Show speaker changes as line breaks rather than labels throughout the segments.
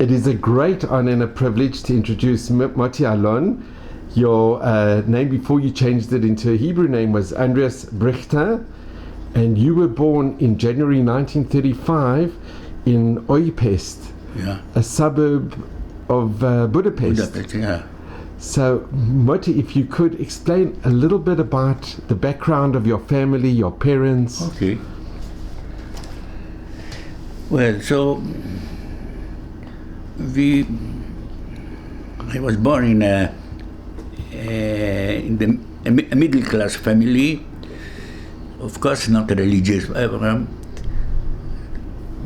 It is a great honor and a privilege to introduce Mottie Alon. Your name before you changed it into a Hebrew name was Andrias Brichta, and you were born in January 1935 in Újpest, a suburb of Budapest.
Budapest, yeah.
So, Mottie, if you could explain a little bit about the background of your family, your parents.
Okay. Well, so I was born in a middle class family, of course not religious.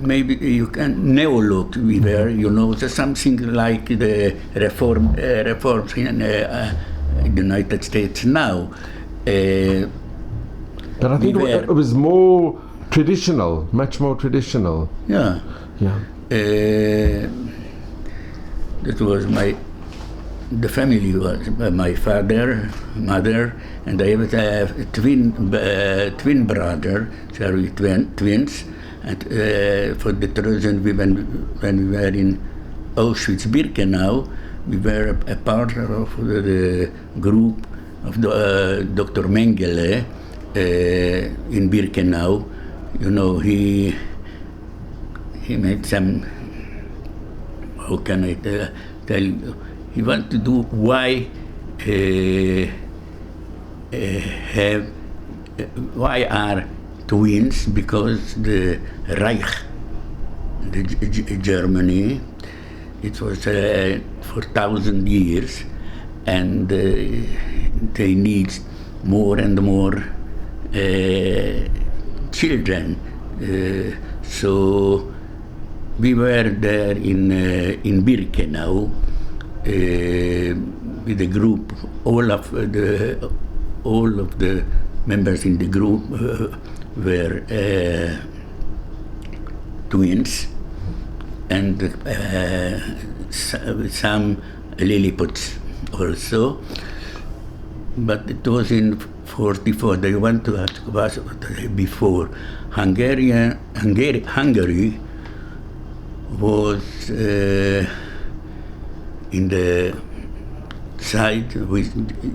Maybe you can neolog we were, something like the reforms in the United States now.
But I think it was more traditional, much more traditional.
Yeah.
Yeah.
That was the family was my father, mother, and I have a twin brother, sorry, twins. And for that reason, when we were in Auschwitz-Birkenau, we were a part of the group of Dr. Mengele in Birkenau. He made some. How can I tell you? He wanted to do why are twins, because the Reich, Germany, it was for 1,000 years, and they need more and more children. So we were there in Birkenau with a group. All of the members in the group were twins, and some Lilliputs also. But it was in 1944. They want to ask was before. Hungary was in the side with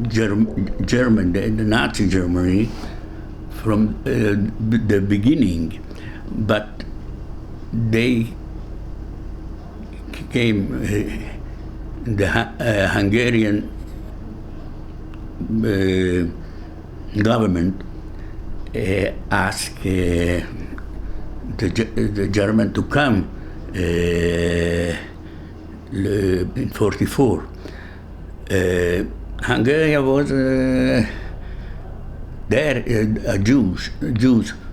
German, the Nazi Germany, from the beginning, but they came, the Hungarian government asked the German to come in 1944. Hungary was there Jews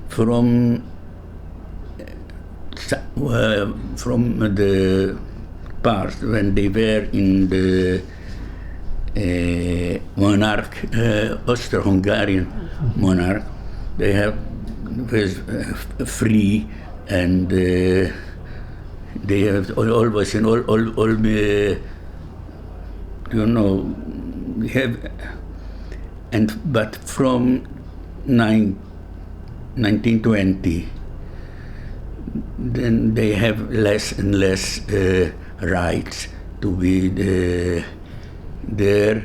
from the past when they were in the monarch, Austro-Hungarian monarch. They was free, and they have always in all have. But from 1920, then they have less and less rights to be there.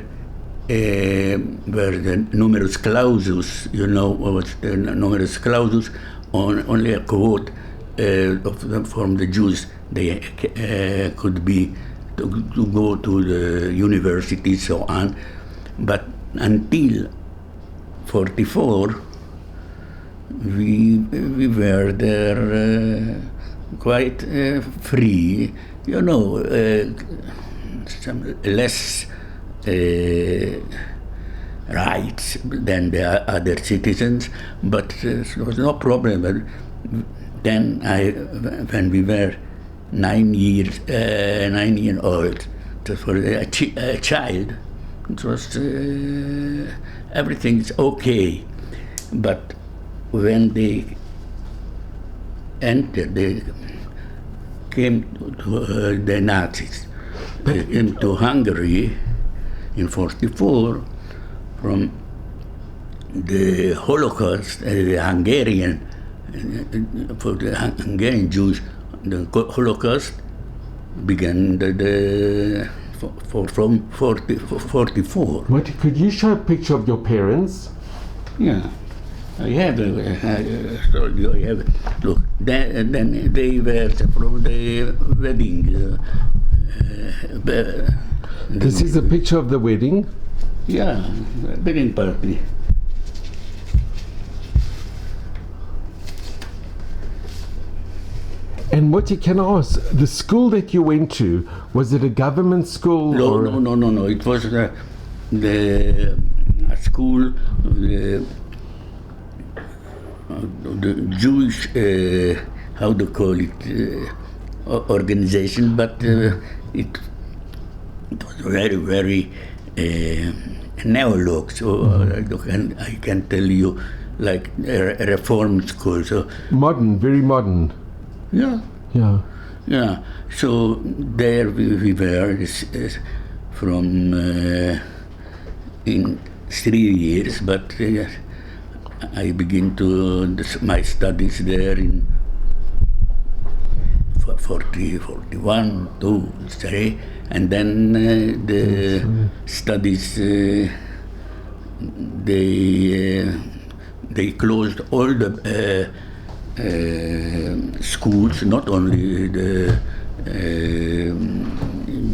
Where the numerus clausus, what's the numerus clausus? Only a quote from the Jews they could be to go to the university, so on. But until 1944, we were there quite free, some less rights than the other citizens, but there was no problem. But then when we were 9 years old, for a child, it was everything's okay. But when they entered, they came to the Nazis into Hungary in 1944 from the Holocaust, the Hungarian, for the Hungarian Jews, the Holocaust began from 44.
Mottie, could you show a picture of your parents?
Yeah, I have. Told you I have. Look, then they were from the wedding.
This is a picture of the wedding.
Yeah, wedding party.
And Mottie, can I ask, the school that you went to, was it a government school?
No. It was the school, the Jewish, how to call it, organization, but it was very, very neolog. So I can tell you, like a reform school. So
Modern, very modern.
yeah. So there we were from in 3 years, but I begin to my studies there in 41, 2, 3, and then the studies they closed all the schools, not only the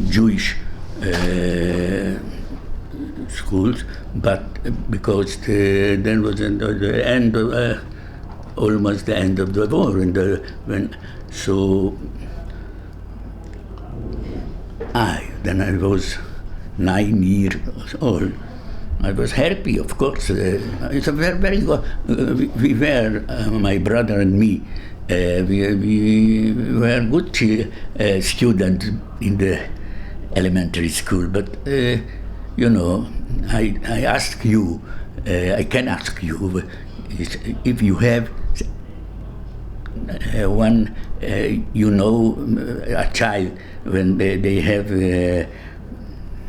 Jewish schools, but because then was the end of almost the end of the war, and I was 9 years old. I was happy, of course. It's a very good. We were, my brother and me, we were good students in the elementary school. But I ask you, I can ask you, if you have one, a child when they have.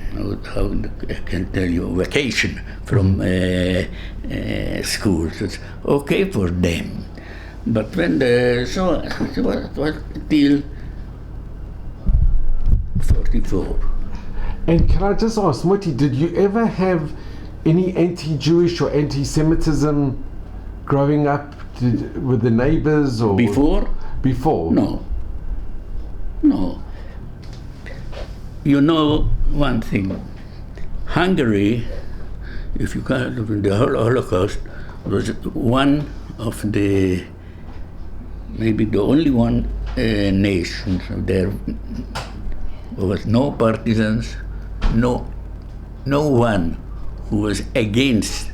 How I can tell you, vacation from school. So it's okay for them. But when it was till 44.
And can I just ask, Mottie, did you ever have any anti-Jewish or anti-Semitism growing up with the neighbors or
Before? No. You know one thing, Hungary, if you count the Holocaust, was one of the, maybe the only one nation. There was no partisans, no one who was against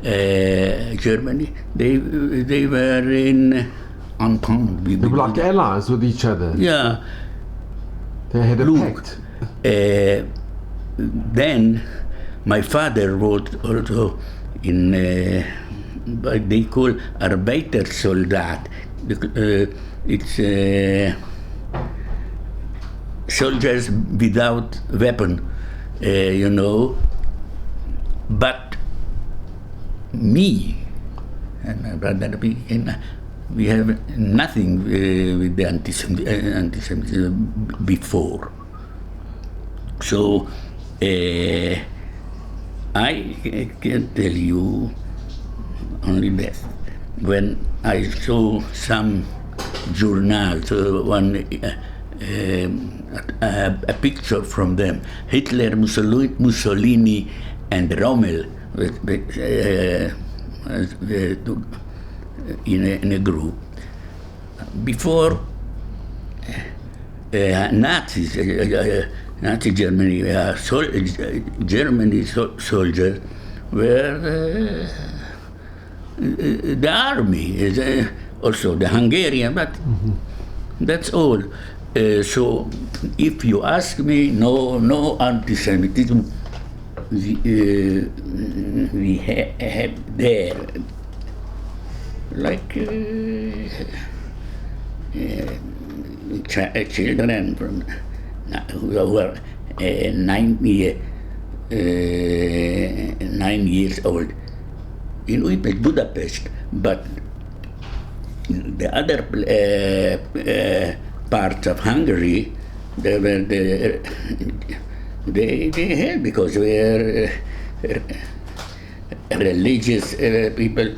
Germany. They were in entente.
They were like allies with each other.
Yeah.
They had a pact.
Then my father wrote also in what they call Arbeitersoldat. It's soldiers without weapon, But me and my brother, we have nothing with the anti-Semitism before. So I can tell you only that. When I saw some journals, a picture from them, Hitler, Mussolini, and Rommel in a group. Before Nazis, Nazi Germany, Germany soldiers were the army, also the Hungarian, but that's all. So if you ask me, no anti-Semitism we have there, like children from who were 9 years old in Budapest, but the other parts of Hungary they were they had, because we are religious people.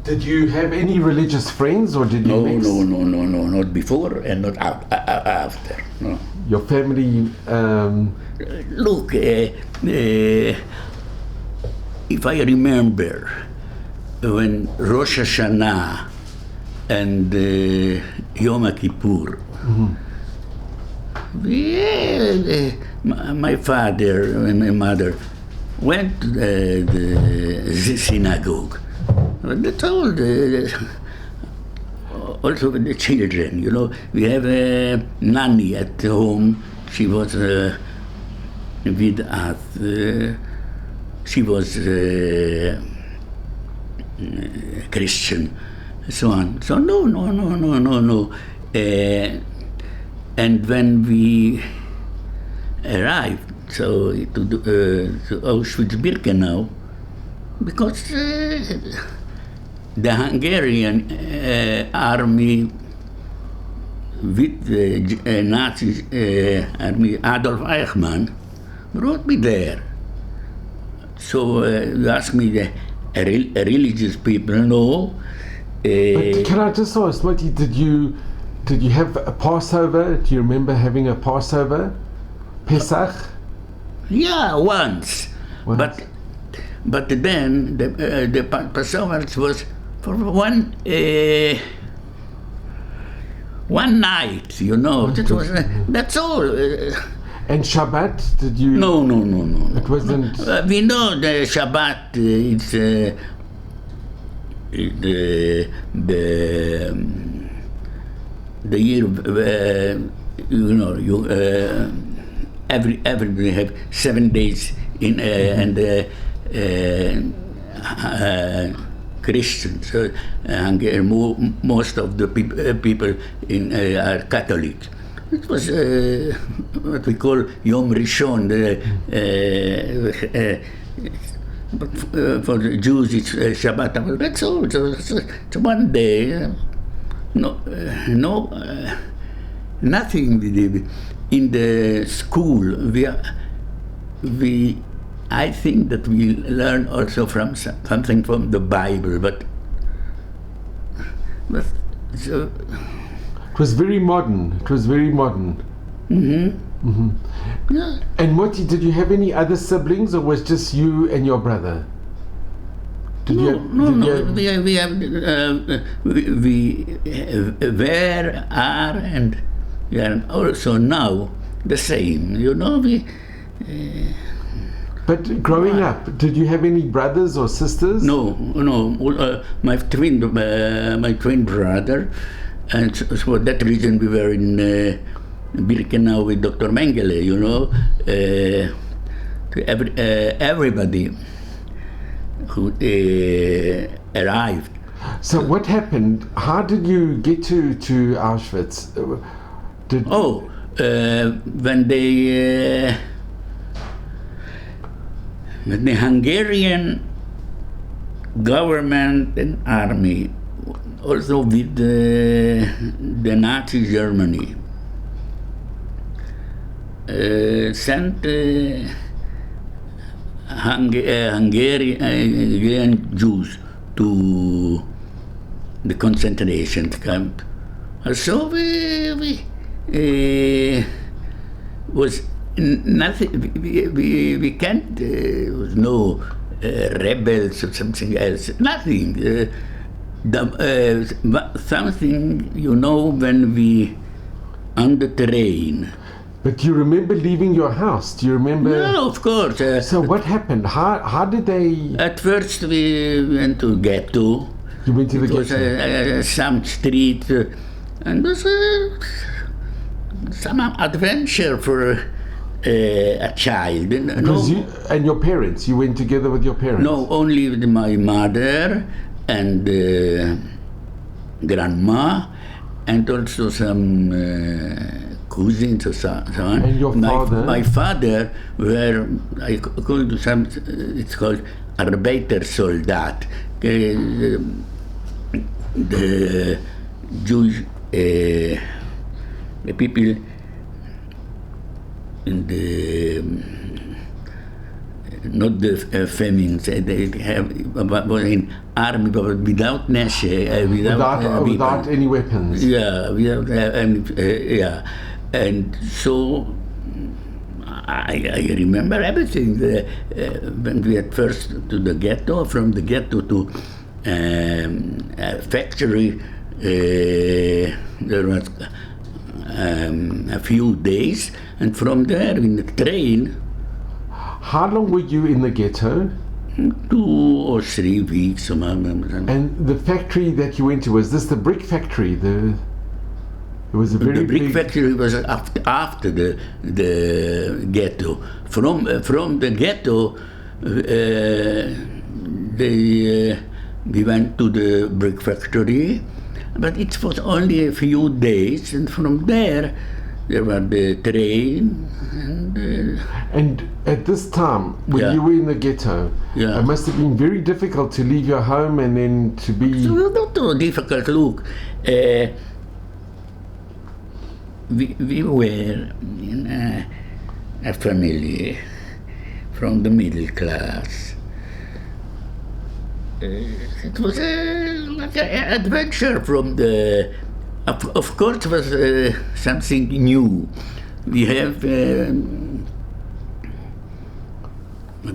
Did you have any religious friends, or did you mix?
No, not before and not after. No.
Your family.
Look, if I remember, when Rosh Hashanah and Yom Kippur, my father and my mother went to the synagogue. They told also with the children, you know, we have a nanny at home. She was with us. She was Christian, so on. So no. And when we arrived, so to Auschwitz-Birkenau, because the Hungarian army with the Nazi army, Adolf Eichmann, brought me there. So you ask me, the religious people, no.
But can I just ask, Mottie, did you have a Passover? Do you remember having a Passover? Pesach?
Yeah, once. But then the Passover was for one night, you know. That's all.
And Shabbat, did you?
No.
It wasn't.
We know the Shabbat. It's the year. You know, everybody have 7 days in and Christians. Most of the people in are Catholic. It was what we call Yom Rishon. But for the Jews, it's Shabbat. That's all. It's one day. Nothing. In the school, I think that we learn also from something from the Bible, but so.
It was very modern.
Yeah.
And Mottie, did you have any other siblings, or was just you and your brother?
We were, are, and we are also now the same. You know,
But growing up, did you have any brothers or sisters?
No. My twin brother, and so for that reason we were in Birkenau with Dr. Mengele. You know, everybody who arrived.
So what happened? How did you get to Auschwitz?
When the Hungarian government and army, also with the Nazi Germany, sent Hungarian Jews to the concentration camp. So we was nothing. We can't. There was no rebels or something else. Nothing. Something, you know, when we on the train.
But do you remember leaving your house? Do you remember?
No, of course.
So what happened? How did they?
At first we went to ghetto.
You went to the ghetto?
It was some street, and it was some adventure for a child.
And your parents? You went together with your parents?
No, only with my mother and grandma, and also some cousins or so on.
And your father?
My father, where I called it's called Arbeitersoldat, the Jewish the people in the not the famines. They were in army, but without
without any weapons.
Yeah, without any. Yeah, and so I remember everything. When we at first to the ghetto, from the ghetto to a factory, there was a few days, and from there in the train.
How long were you in the ghetto?
2 or 3 weeks.
And the factory that you went to, was this the brick factory? It was a very
the brick
big
factory was after the ghetto. From the ghetto, we went to the brick factory, but it was only a few days, and from there was the train.
And at this time, when you were in the ghetto, it must have been very difficult to leave your home and then to be...
So not so difficult. Look, we were in a family from the middle class. It was like an adventure from the... Of course, it was something new. We have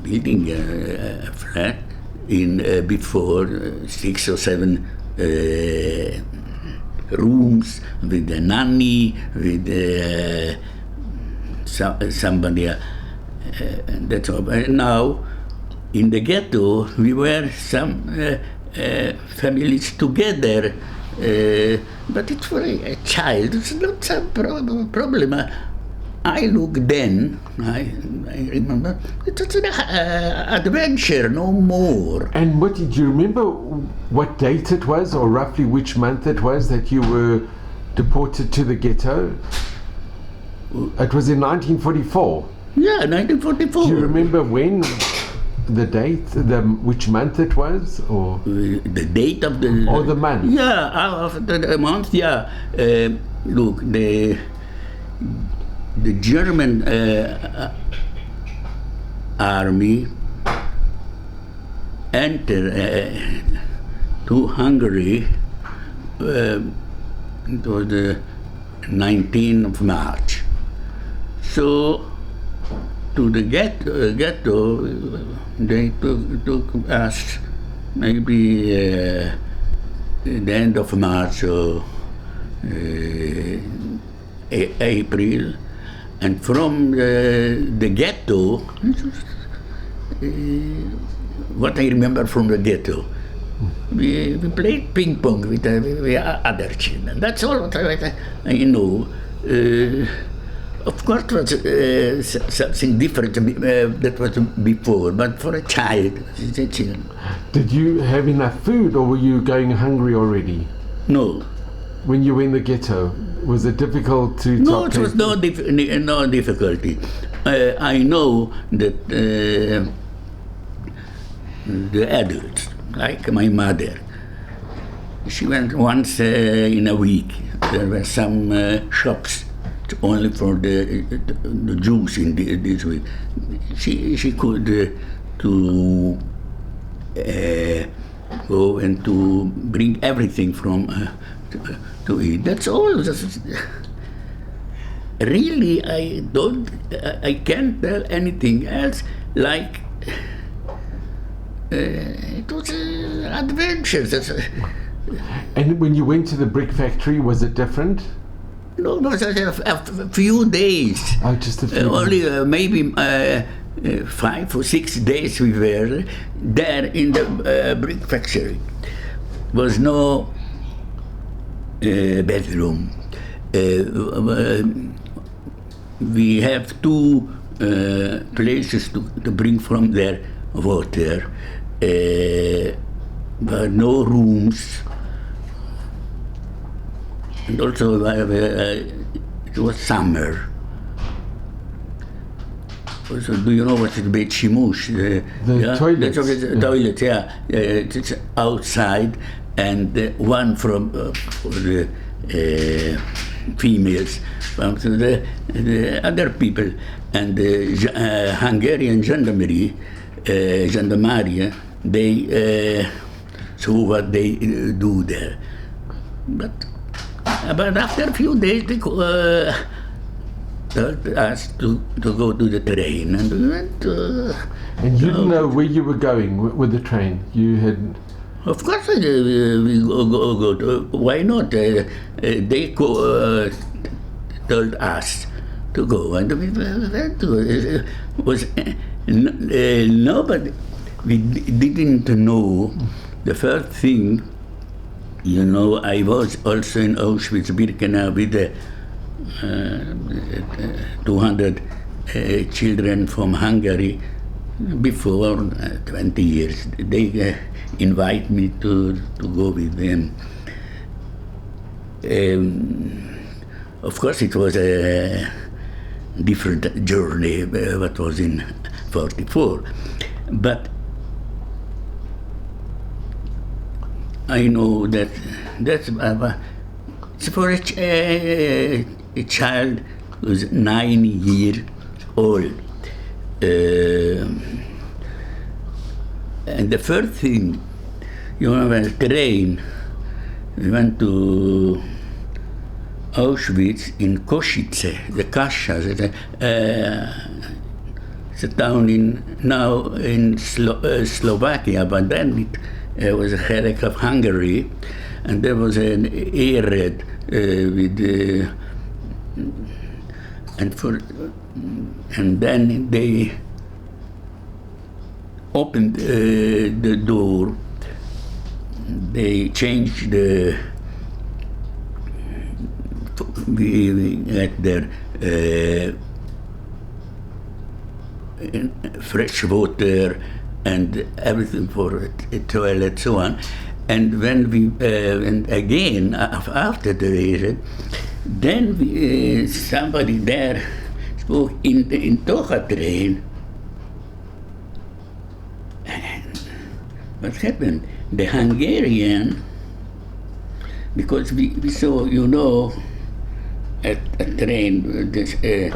building a flat in before 6 or 7 rooms with a nanny, with somebody. That's all. Now, in the ghetto, we were some families together. But it's for a child, it's not some problem. I look then, I remember, it was an adventure, no more.
And what did you remember what date it was, or roughly which month it was that you were deported to the ghetto? It was in 1944.
Yeah, 1944.
Do you remember when? The date, which month it was, or
the date of the
or the month?
Yeah, of the month. Yeah, look, the German army entered to Hungary. It was the 19th of March. So to the ghetto, they took us maybe the end of March or April, and from the ghetto, what I remember from the ghetto, we played ping pong with other children. That's all what I know. Of course, it was something different that was before, but for a child, it's a child.
Did you have enough food, or were you going hungry already?
No.
When you were in the ghetto, was it difficult to...
No, it was no difficulty. I know that the adults, like my mother, she went once in a week. There were some shops only for the Jews in this week. She could to go and to bring everything from to eat. That's all. Really, I can't tell anything else. Like it was adventure.
And when you went to the brick factory, was it different?
No, it was a few days.
Oh, just a few.
Only maybe 5 or 6 days we were there in the brick factory. Was no bedroom. We have 2 places to bring from there water, but no rooms. And also, it was summer. So, do you know what is Beit Shimush?
The toilets.
The toilet, yeah. It's outside, and one from for the females, but the other people, and the Hungarian gendarmerie, they saw what they do there. But after a few days, they told us to go to the train, and we went.
And you didn't know where you were going with the train? You had...
Of course, we go to, why not? They told us to go, and we went to it. Was nobody, we didn't know. The first thing, you know, I was also in Auschwitz-Birkenau with 200 children from Hungary before 20 years. They invite me to go with them. Of course, it was a different journey what was in 44. But I know that's for a child who's 9 years old. And the first thing, you know, when train, we went to Auschwitz in Košice, the Kasha, it's a town now in Slovakia, but then it was a headache of Hungary, and there was an air raid and then they opened the door. They changed we had there fresh water and everything for a toilet, so on. And when we and again after the raid, then somebody there spoke in Tocha train. And what happened? The Hungarian, because we saw, you know, at a train, the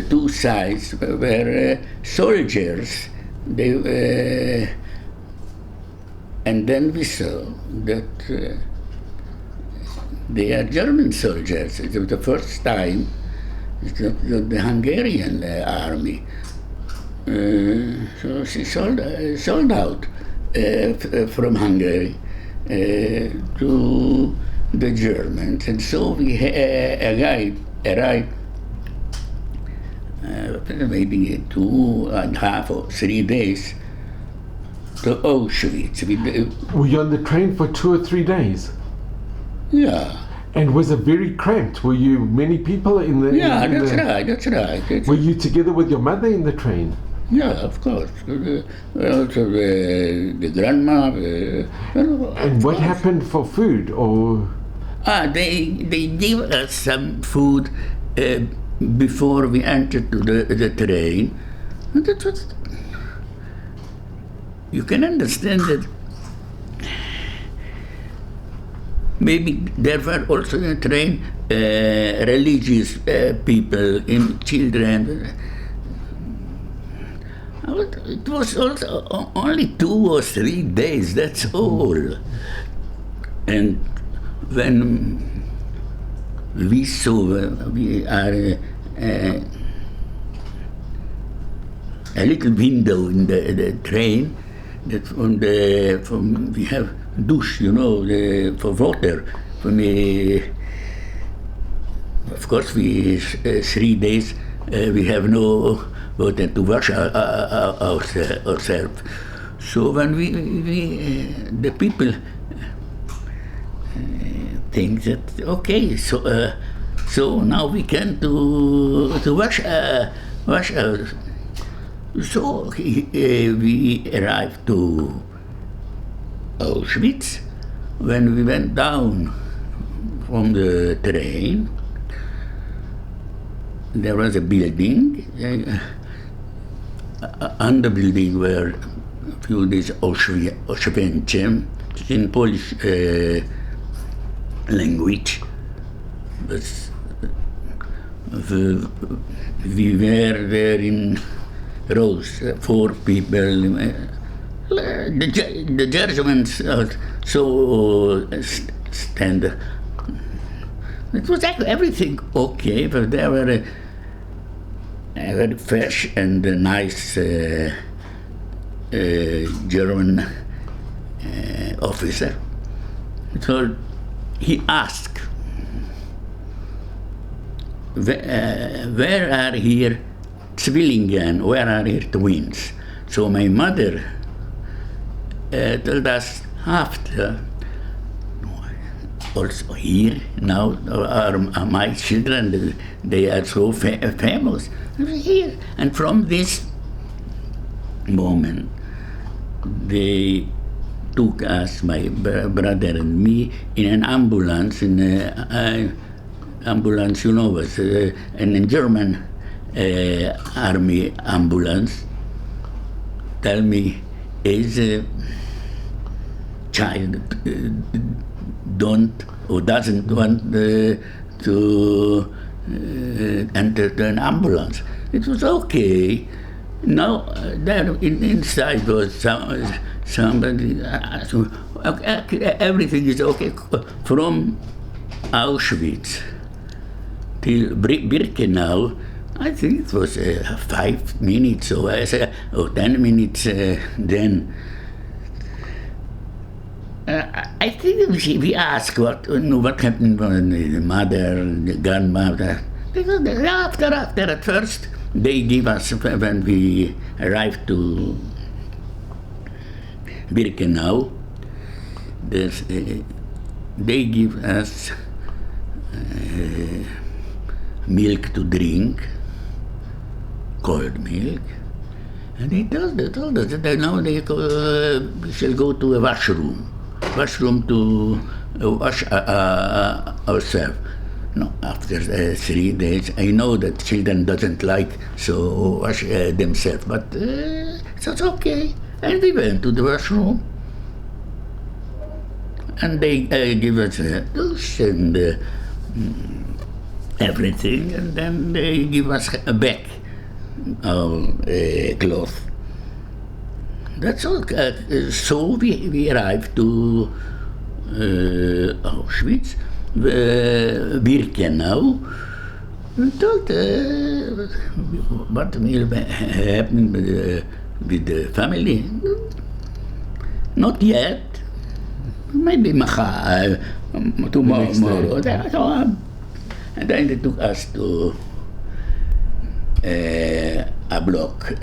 two sides were soldiers. They and then we saw that they are German soldiers. It was the first time the Hungarian army. So she sold out from Hungary to the Germans, and so we arrived maybe 2.5 or 3 days to Auschwitz.
Were you on the train for 2 or 3 days?
Yeah.
And was it very cramped? Were you many people in the...
Yeah, that's right.
Were you together with your mother in the train?
Yeah, of course. Also the grandma.
And what happened for food, or?
They gave us some food before we entered to the train. And that was, you can understand that maybe there were also in the train religious people, children. It was also only 2 or 3 days, that's all. And when we saw, we are a little window in the train, that from we have douche, you know, for water. Of course, we 3 days we have no water to wash ourselves. So when the people think that okay, so now we can to wash our. So we arrived to Auschwitz. When we went down from the train, there was a building. On the building were a few days Auschwitz in Polish language. But we were there in rows, 4 people. The Germans so stand. It was everything okay, but they were a very fresh and nice German officer. So he asked, where are here Zwillingen, where are here twins? So my mother told us after, also here now are my children, they are so famous here. And from this moment, they took us, my brother and me, in an ambulance, ambulance, you know, was in German army ambulance. Tell me, is a child don't or doesn't want to enter an ambulance? It was okay. Now there inside was somebody. Everything is okay from Auschwitz till Birkenau. I think it was 5 minutes or 10 minutes then. I think we asked what happened when the mother, the grandmother. Because after at first, they give us, when we arrived to Birkenau, they give us milk to drink, cold milk, and they told us that now they shall go to a washroom to wash ourselves. No, after 3 days, I know that children doesn't like so wash themselves, but it's okay. And we went to the washroom, and they give us a douche and everything, and then they give us back our cloth. That's all. So we arrived to Auschwitz, Birkenau. We thought, what will happen with the family? Not yet. Maybe tomorrow. And then they took us to a block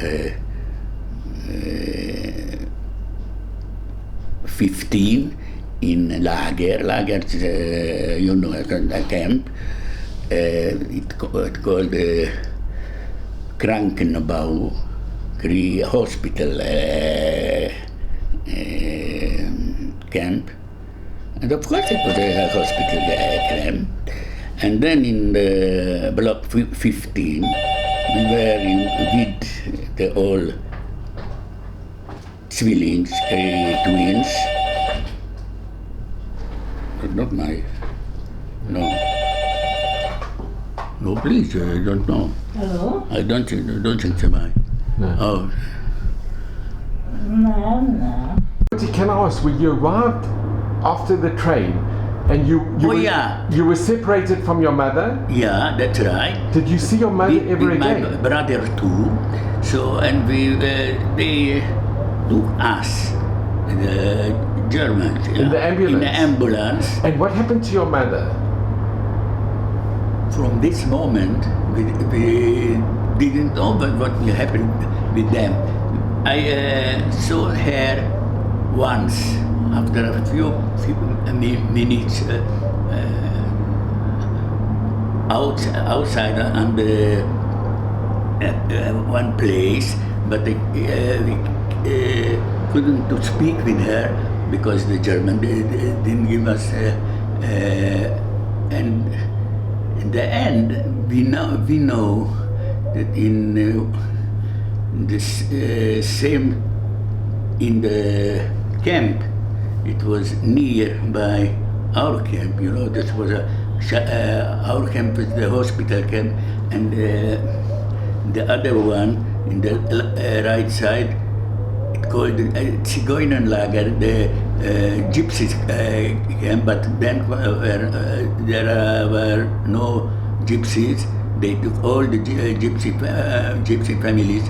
15 in Lager. Lager is, you know, a camp. It's called Krankenbau, hospital camp. And of course it was a hospital camp. And then in the block 15, we were with the all Zwillings, twins. But not my, no. No, please, I don't know.
Hello?
I don't think it's mine.
No.
Oh.
No.
Can I ask, when you arrived after the train and you were separated from your mother?
Yeah, that's right.
Did you see your mother ever
with
again?
My brother too. So, and they took us, the Germans.
In the ambulance?
In the ambulance.
And what happened to your mother?
From this moment, we didn't know what will happen with them. I saw her once, after a few minutes, outside on the one place, but we couldn't to speak with her because the German didn't give us. And in the end, we know that in this same in the camp, it was near by our camp. You know, this was a our camp is the hospital camp, and the other one in the right side, it's called Zigeunerlager, the gypsies camp, but then there were no gypsies. They took all the gypsy families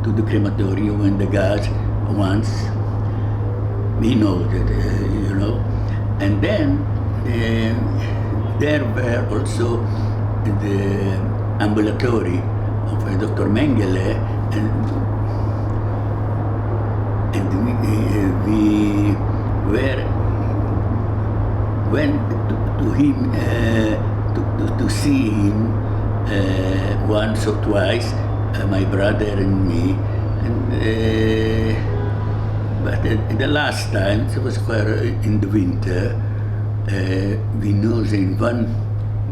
to the crematorium and the gas once. We know that, and then there were also the ambulatory of Dr. Mengele, and we went to him to see him once or twice, my brother and me, and but the last time, it was in the winter, we know that in one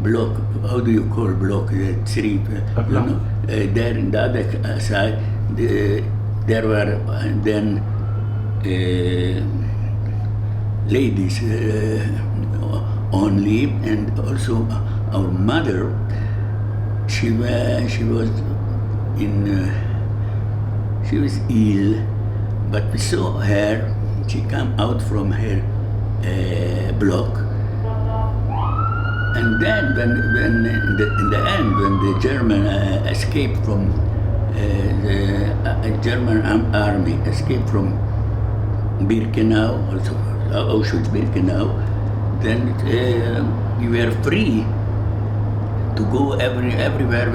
block, how do you call block, three, there in the other side, there were then ladies only, and also our mother, she was ill, but we saw her, she came out from her block, and then when in the end, when the German escaped from the German army escaped from Birkenau, also Auschwitz-Birkenau, then we were free to go everywhere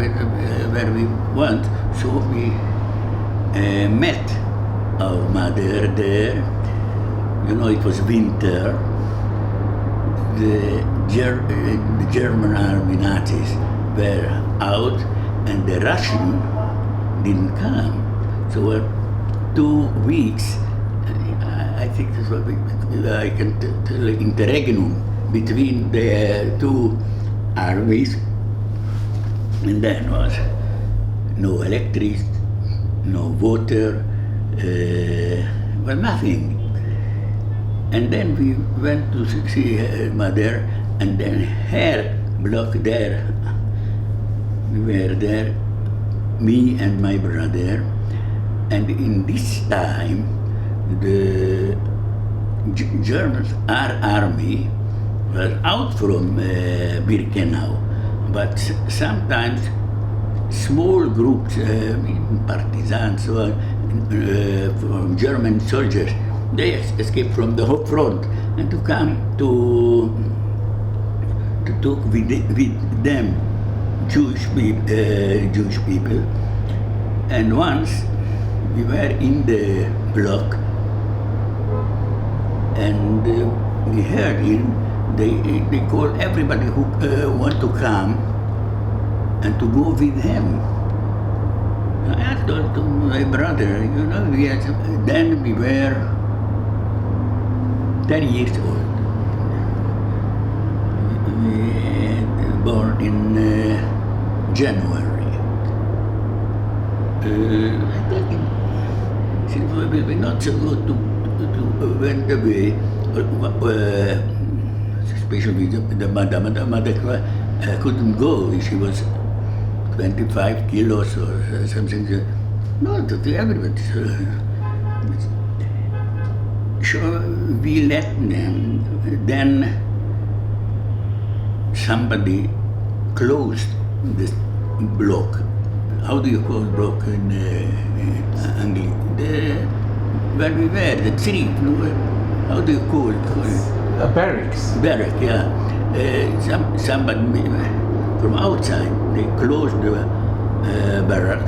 where we want. So we met our mother there. It was winter. The German army Nazis were out, and the Russian didn't come. So 2 weeks. I think this was I can tell interregnum between the two armies, and then was no electricity, no water, well, nothing. And then we went to see her mother, and then her block there. We were there, me and my brother, and in this time, the German army was out from Birkenau, but sometimes small groups, partisans, from German soldiers, they escaped from the whole front and to come to talk with them, Jewish people. And once we were in the block, and we heard him. They called everybody who want to come and to go with him. I told to my brother, then we were 10 years old. We born in January. I think we were not so good to went away, especially the mother couldn't go. She was 25 kilos or something. No, to everybody. So we let them. Then somebody closed this block. How do you call block in English? Where we were, the tree, how do you call it?
A barracks.
Barrack, yeah. Somebody from outside, they closed the barrack,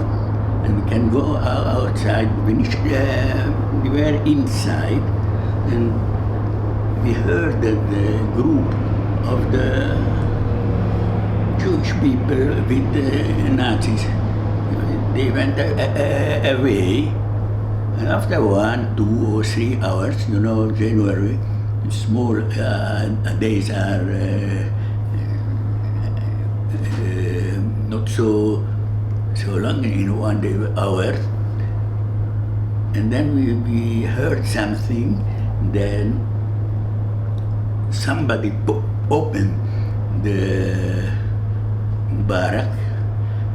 and we can go outside. We were inside, and we heard that the group of the Jewish people with the Nazis, they went away. And after 1, 2, or 3 hours, January, small days are not so long in 1 day, hour. And then we heard something. Then somebody opened the barrack,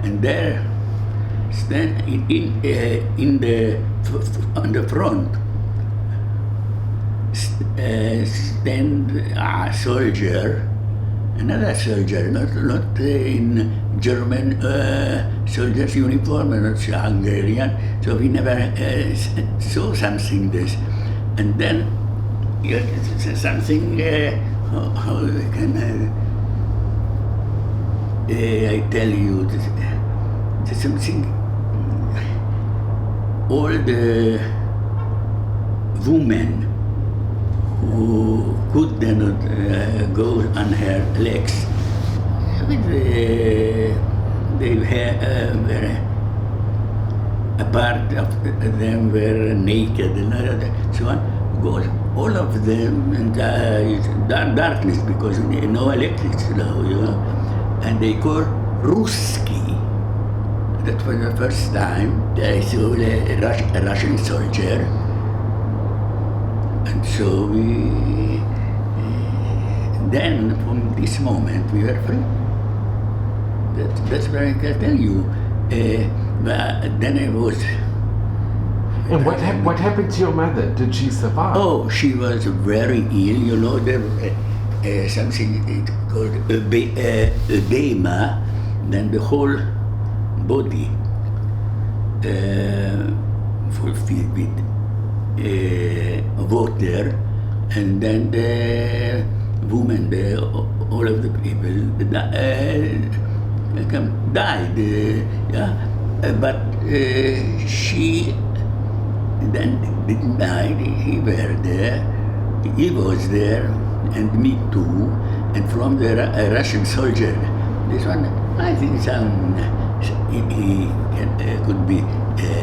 and there stand on the front stand a soldier, another soldier, not in German soldiers uniform, not Hungarian, so we never saw something this. And then something, how can I tell you, there's something, all the women who could not go on her legs, they were a part of them were naked and so on. Goes all of them in darkness because no electricity now, you know, and they call Ruski. That was the first time I saw a Russian soldier, and so we. Then from this moment we were free. That's what I can tell you. But then I was.
And what happened to your mother? Did she survive?
Oh, she was very ill. You know, there something called edema. Then the whole body fulfilled with water, and then the woman, all of the people died. But she then didn't die. He was there, and me too. And from the Russian soldier, this one, I think he could be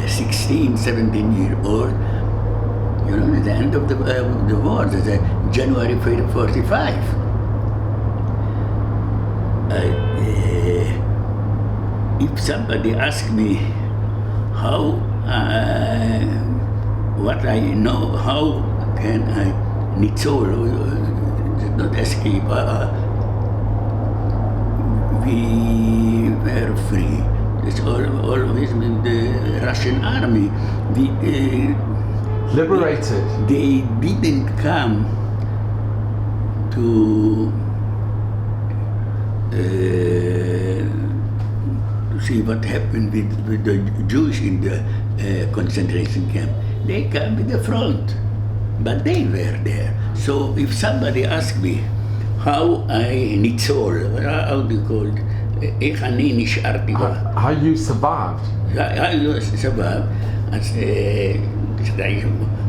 16, 17 years old. You know, at the end of the war, January 45. If somebody asks me what I know, how can I Nitzol not escape? We were free. It's always with the Russian army. We
liberated.
They didn't come to see what happened with the Jews in the concentration camp. They came with the front, but they were there. So if somebody asks me how I nitzol, how do you call it?
How you survived?
I survived. I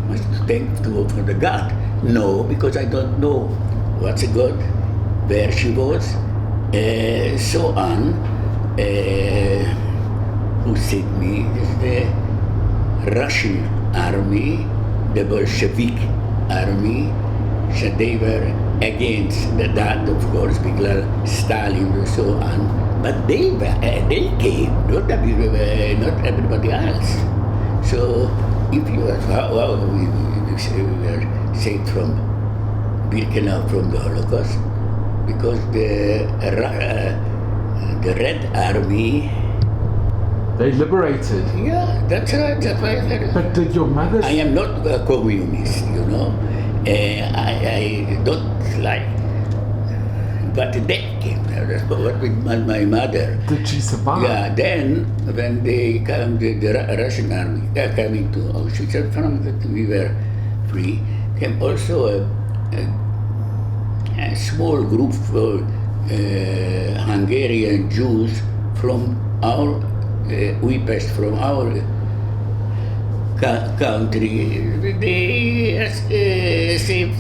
must thank for the God. No, because I don't know what's a God, where she was, so on. Who sent me? The Russian army, the Bolshevik army. So they were against that, of course, because Stalin and so on. But they came, not everybody else. So if you ask how we were saved from Birkenau, from the Holocaust, because the Red Army.
They liberated.
Yeah, that's right. That's why I said.
But did your mother?
I am not a communist, you know. I don't like. But they came. That's what with my mother.
Did she survive?
Yeah. Then when they came, the Russian army coming to Auschwitz, and from that we were free. Came also a small group of Hungarian Jews from our. We passed from our country. They saved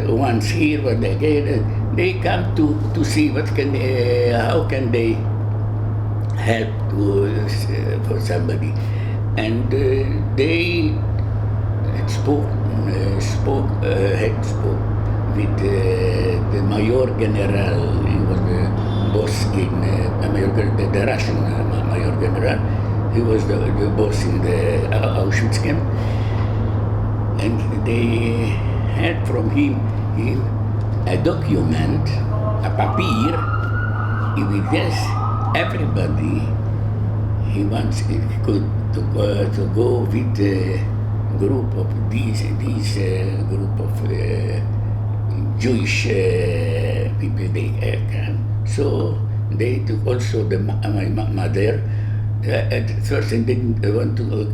once here, but again they come to see how can they help for somebody, and they spoke with the Major General. He was the boss in the Russian Major General. He was the boss in the Auschwitz camp, and they had from him a document a papier, he tells everybody he wants to go with a group of these group of Jewish people they can. So they took also my mother. At first they didn't want to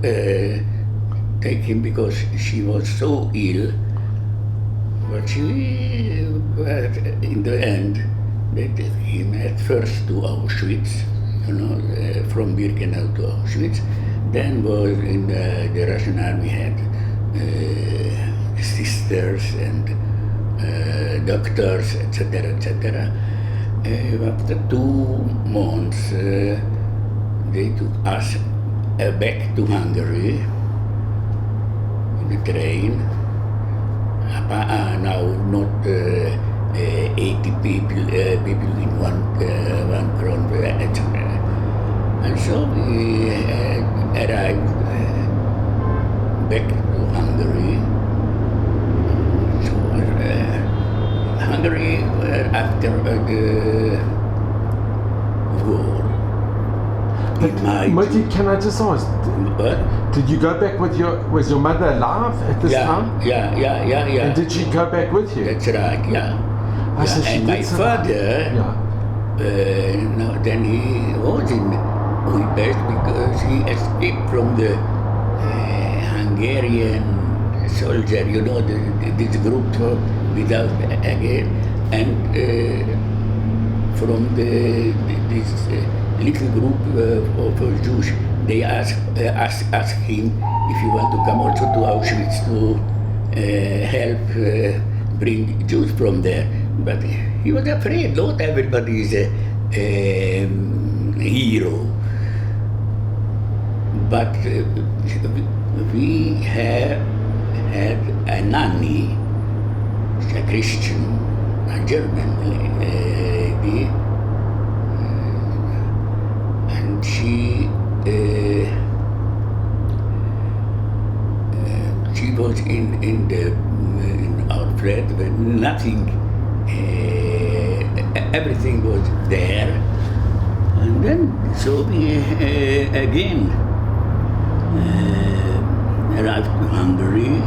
take him because she was so ill. But in the end, they took him at first to Auschwitz, from Birkenau to Auschwitz. Then was in the Russian army had sisters and doctors, etc., etc. After 2 months, they took us back to Hungary in the train. Now not 80 people in one front, etc. And so we arrived back to Hungary. So Hungary after the war.
Mottie, can I just ask?
What?
Did you go back was your mother alive at this time?
Yeah.
And did she go back with you?
That's right, yeah.
So she
and
did
my
survive.
father, then he was in Budapest because he escaped from the Hungarian soldier, this group without again, and from this little group of Jews, they asked him if he want to come also to Auschwitz to help bring Jews from there. But he was afraid. Not everybody is a hero. But we had a nanny, a Christian, a German lady, and she was in our flat, but nothing, everything was there. And then, so we again arrived to Hungary.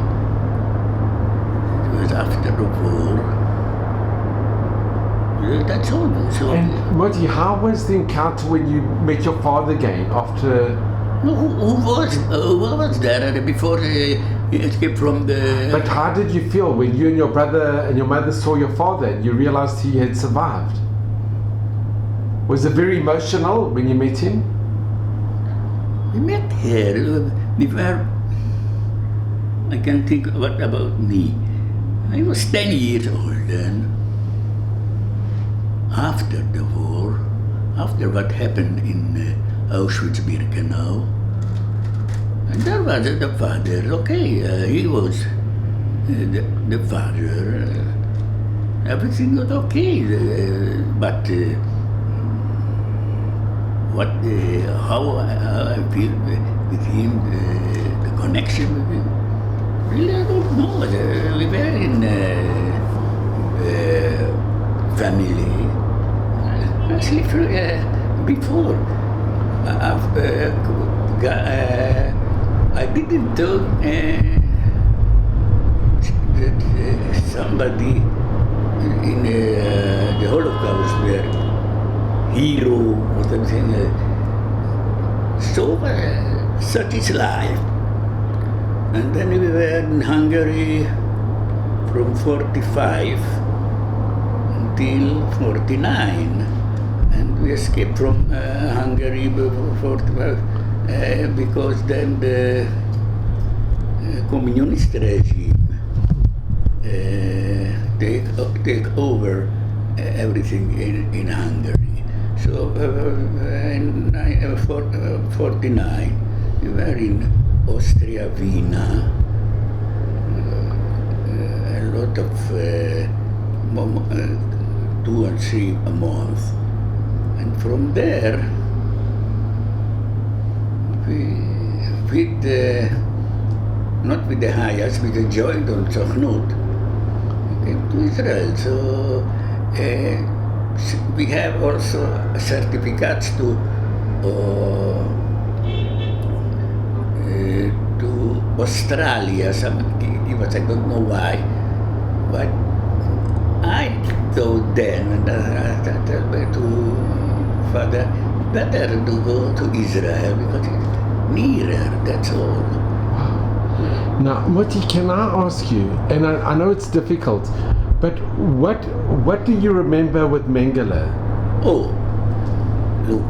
It was after the war. That's all. So,
and Mottie, how was the encounter when you met your father again after?
Who was there before he escaped from the?
But how did you feel when you and your brother and your mother saw your father and you realized he had survived? Was it very emotional when you met him?
We met here. We were. I can think what about me. I was 10 years old then. After the war, after what happened in Auschwitz-Birkenau, and there was the father. Okay, he was the father. Everything was okay, but how I feel with him, the connection with him, really I don't know. We were in family. Actually, before, I didn't know that somebody in the Holocaust were hero or something. So such is life. And then we were in Hungary from 45 until 49. And we escaped from Hungary before 45 because then the communist regime take over everything in Hungary. So in 49 we were in Austria, Vienna, a lot of 2 and 3 a month. And from there, not with the Hayas, with the joint on Sochnut, we came to Israel. So we have also certificates to Australia. I don't know why, but I told them to Father, better to go to Israel because it's nearer. That's all.
Now, Mottie, can I ask you, and I know it's difficult, but what do you remember with Mengele?
Oh, look,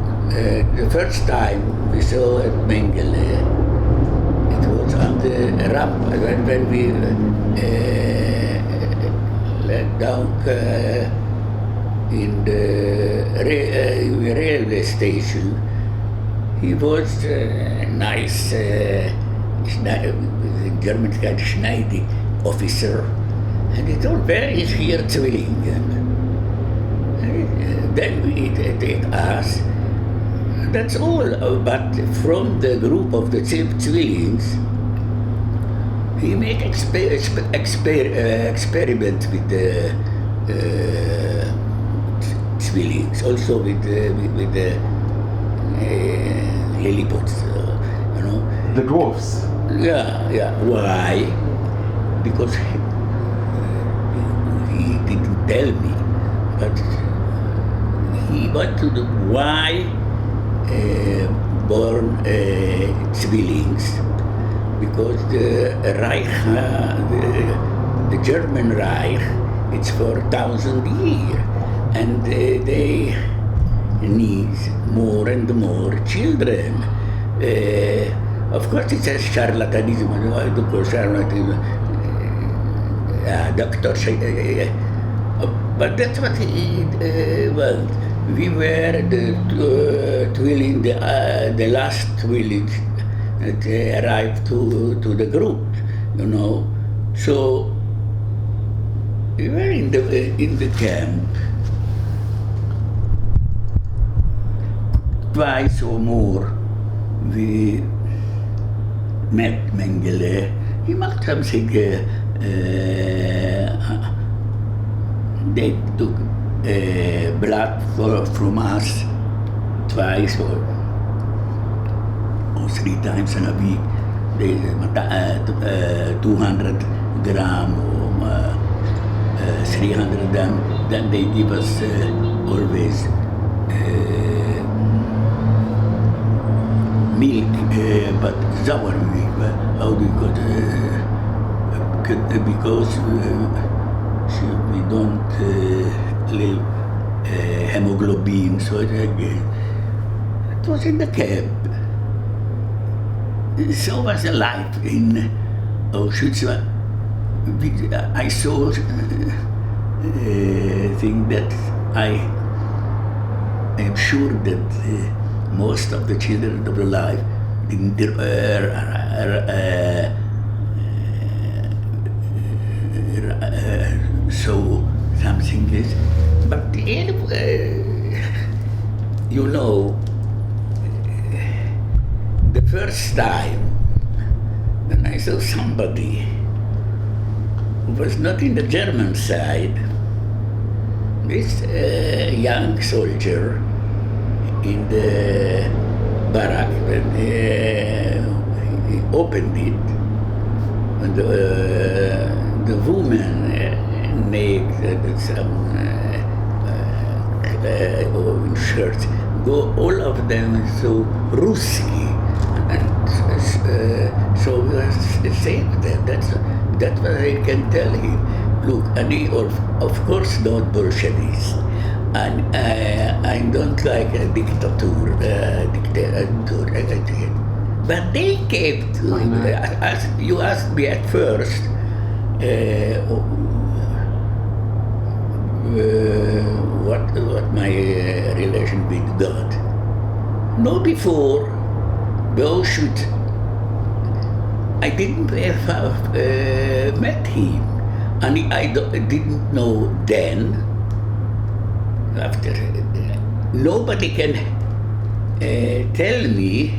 the first time we saw at Mengele, it was on the ramp when we let down in the railway station. He was a nice German kind of Schneidy officer, and he told, where is here Zwillingen? Then we take us. That's all. But from the group of the Zwillings, he made experiment with the Zwillings, also with the lilliputs, you know.
The dwarfs.
Yeah. Why? Because he didn't tell me, but he wanted to know why born Zwillings. Because the Reich, the German Reich, it's for 1,000 years, and they need more and more children. Of course, it's a charlatanism. I don't call charlatanism. Doctor, but that's what he wants. We were the twilling, the last twilling that arrived to the group, you know. So we were in the camp twice or more. We met Mengele. He must have something. They took blood from us twice or 3 times in a week. They 200 gram or 300 gram. Then they give us always milk, but sour milk. How do you call it? Because we don't live hemoglobin, so it was in the camp. So was a life in Auschwitz. I saw things that I am sure that most of the children of the life didn't so something is, but you know, the first time when I saw somebody who was not in the German side, this young soldier in the barrack, when he opened it, and the woman naked, some in shirts, go all of them so Ruski, and so we saved them. That's what I can tell him. Look, and he, of course, not Bolsheviks, and I don't like a dictator, but they came to. You asked me at first. What my relation with God? No, before the Auschwitz, I didn't have met him, and I didn't know then. After nobody can tell me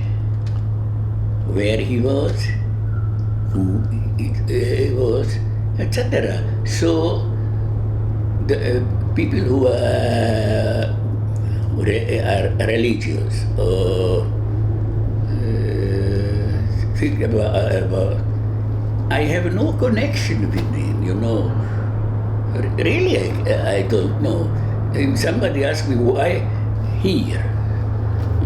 where he was, who it was, etc. So people who are religious or think about. I have no connection with him, you know. Really, I don't know. If somebody asks me why here,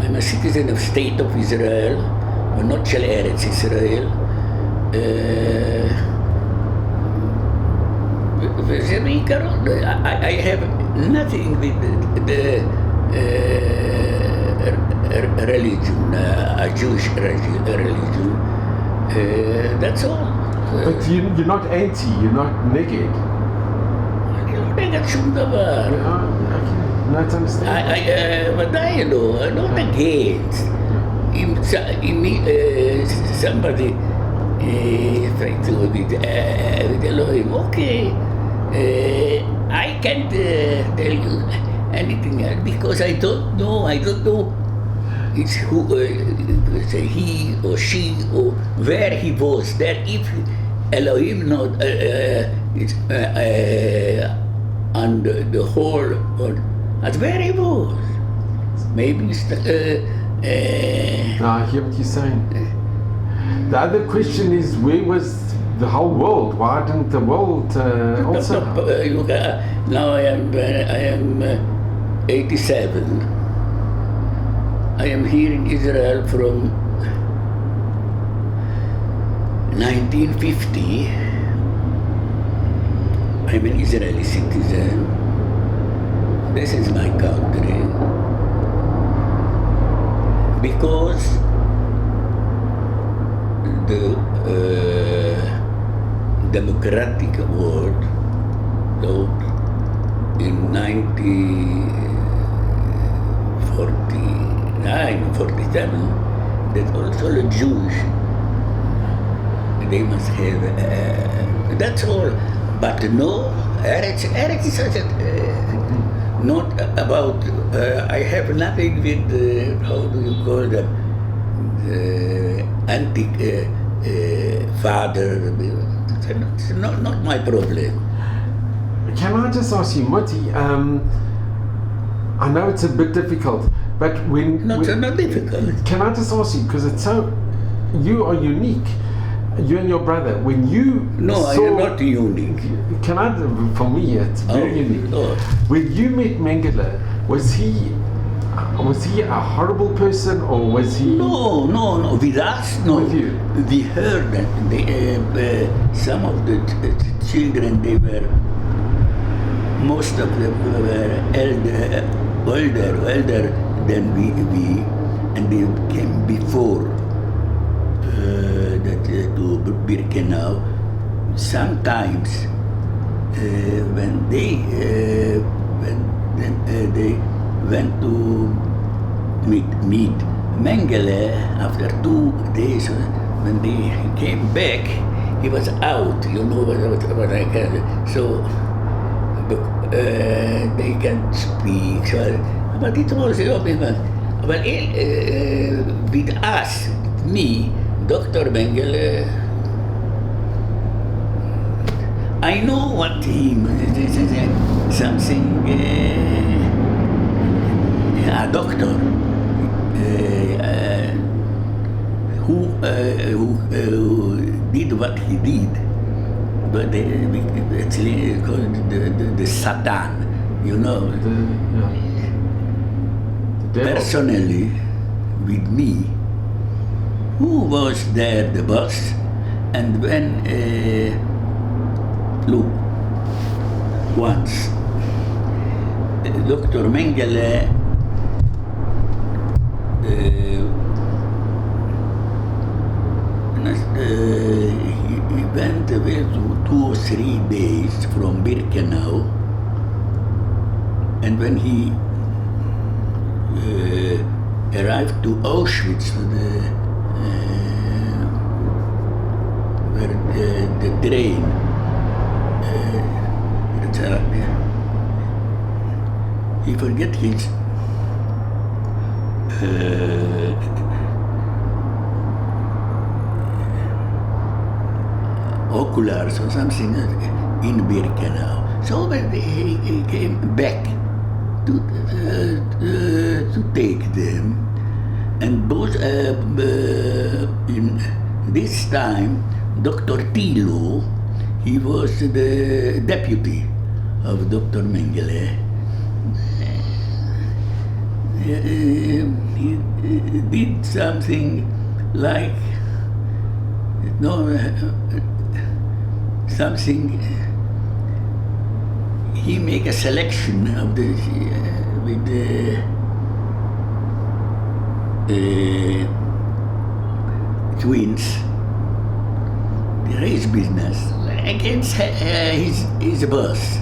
I'm a citizen of State of Israel, not Shel Eretz Israel. I have nothing with the religion, a Jewish religion. That's all.
But you're not anti, you're not negate.
I got שום דבר.
Not understand.
ודאי לא, not against. אם somebody try to with Elohim, okay, I can't tell you anything else because I don't know it's who, he or she or where he was there. If Elohim not it's on the whole, or at where he was, maybe it's
No, I hear what you're saying. The other question is, where was the whole world? Why didn't the world also?
Now I am 87. I am here in Israel from 1950. I'm an Israeli citizen. This is my country. Because the democratic world, though in 1949, 47, that also the Jewish, they must have, that's all. But no, Eretz is such a, not about, I have nothing with, how do you call them, father. It's not my problem.
Can I just ask you, Mottie, I know it's a bit difficult, but
Not difficult.
Can I just ask you, because it's so, you are unique, you and your brother, when you
No, I am not unique.
Can I, for me, it's very unique.
Oh.
When you met Mengele, was he a horrible person, or was he?
No. With us, no.
With you?
We heard that some of the children, most of them were older than we, and they came before to Birkenau. Sometimes when they went to meet Mengele, after 2 days, when they came back, he was out, you know what I can. So they can't speak. So, but it was, but with us, me, Dr. Mengele, I know what something, a doctor who did what he did, but actually called the Satan, you know.
The
Personally, with me, who was there the boss, and when look, once Dr. Mengele he went away to 2 or 3 days from Birkenau, and when he arrived to Auschwitz, where the train, he forget his oculars or something in Birkenau. So when he came back to take them, and both in this time, Dr. Tilo, he was the deputy of Dr. Mengele. He did something like, something. He make a selection of the with the twins. The race business against his boss.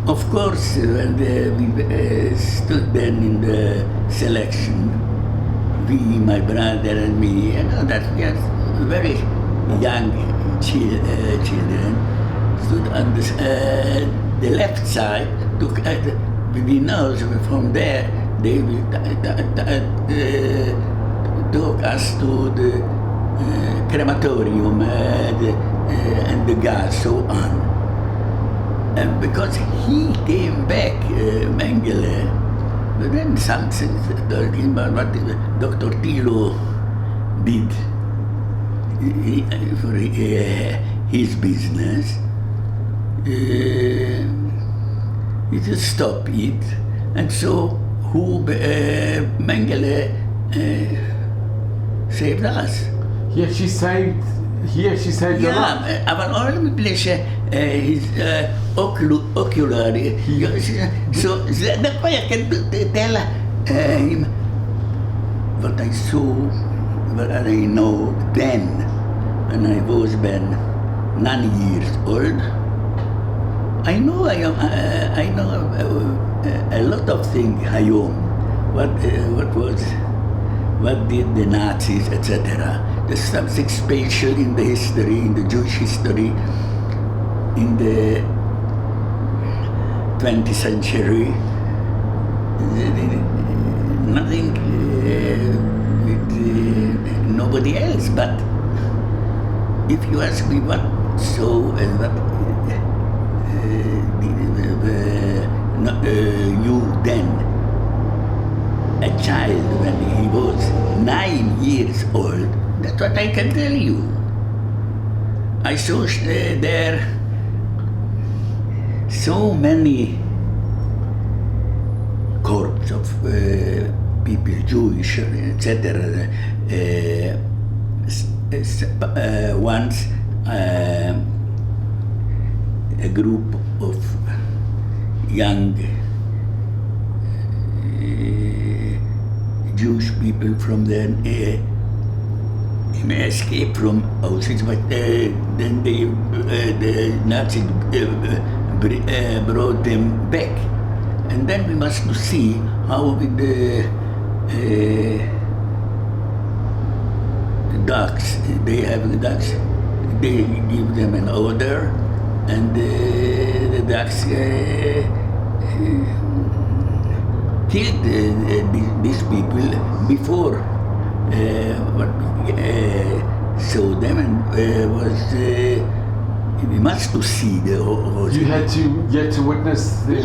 Of course, when we stood then in the selection, we, my brother and me, that we are very young children, stood on the left side. We know from there they will took us to the crematorium and the gas, so on. And because he came back, Mengele, but then something talking about what Dr. Tilo did for his business, he just stopped it. And so who Mengele saved us.
He actually saved your life.
Yeah, aber all place his ocular. So that's why I can tell him what I saw, what I know then, when I was then 9 years old. I know a lot of things. What did the Nazis, etc. There's something special in the history, in the Jewish history, in the 20th century. Nothing with nobody else. But if you ask me what so and what you then, a child when he was 9 years old, that's what I can tell you. I saw there so many corpses of people, Jewish, etc. Once a group of young Jewish people from there escaped from Auschwitz, but then the Nazis brought them back. And then we must see how with the ducks, they have the ducks, they give them an order, and the ducks killed these people before saw them, and was we must to see the horse.
You had to witness the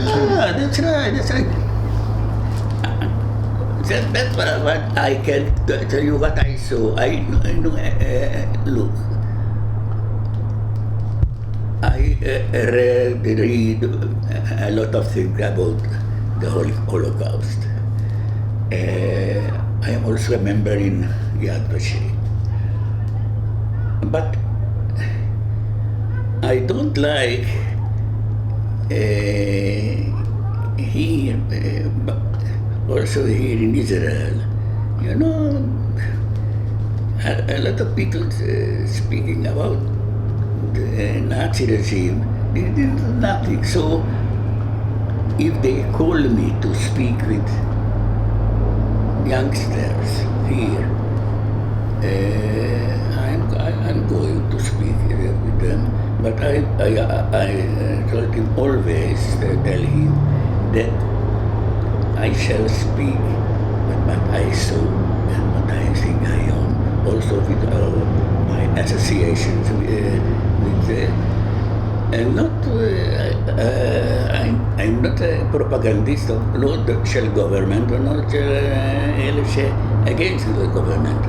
that's right. That's what I can tell you what I saw. I know, look, I read a lot of things about the Holocaust. I am also a member in Yad Vashem. But I don't like here, but also here in Israel, a lot of people speaking about the Nazi regime, they did nothing. So if they call me to speak with youngsters here, I'm going to speak with them. But I told him always, tell him that I shall speak what I saw and what I think I am. Also with my associations with and not propagandist not the shell government, not against the government.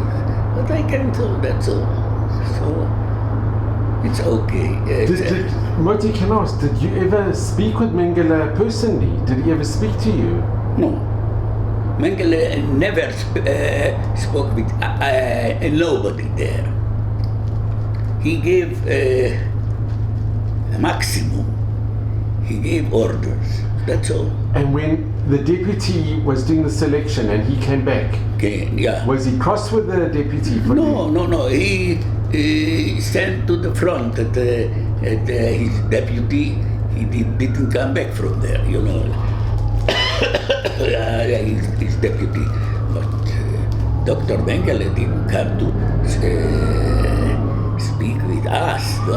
But I can tell that's all. So it's okay.
Mottie, can I ask, did you ever speak with Mengele personally? Did he ever speak to you?
No. Mengele never spoke with nobody there. He gave maximum. He gave orders. That's all.
And when the deputy was doing the selection and he came back,
Okay, yeah.
was he cross with the deputy? For you?
No. He sent to the front that his deputy. He didn't come back from there. You know, his deputy. But Dr. Mengele didn't come to speak with us. No,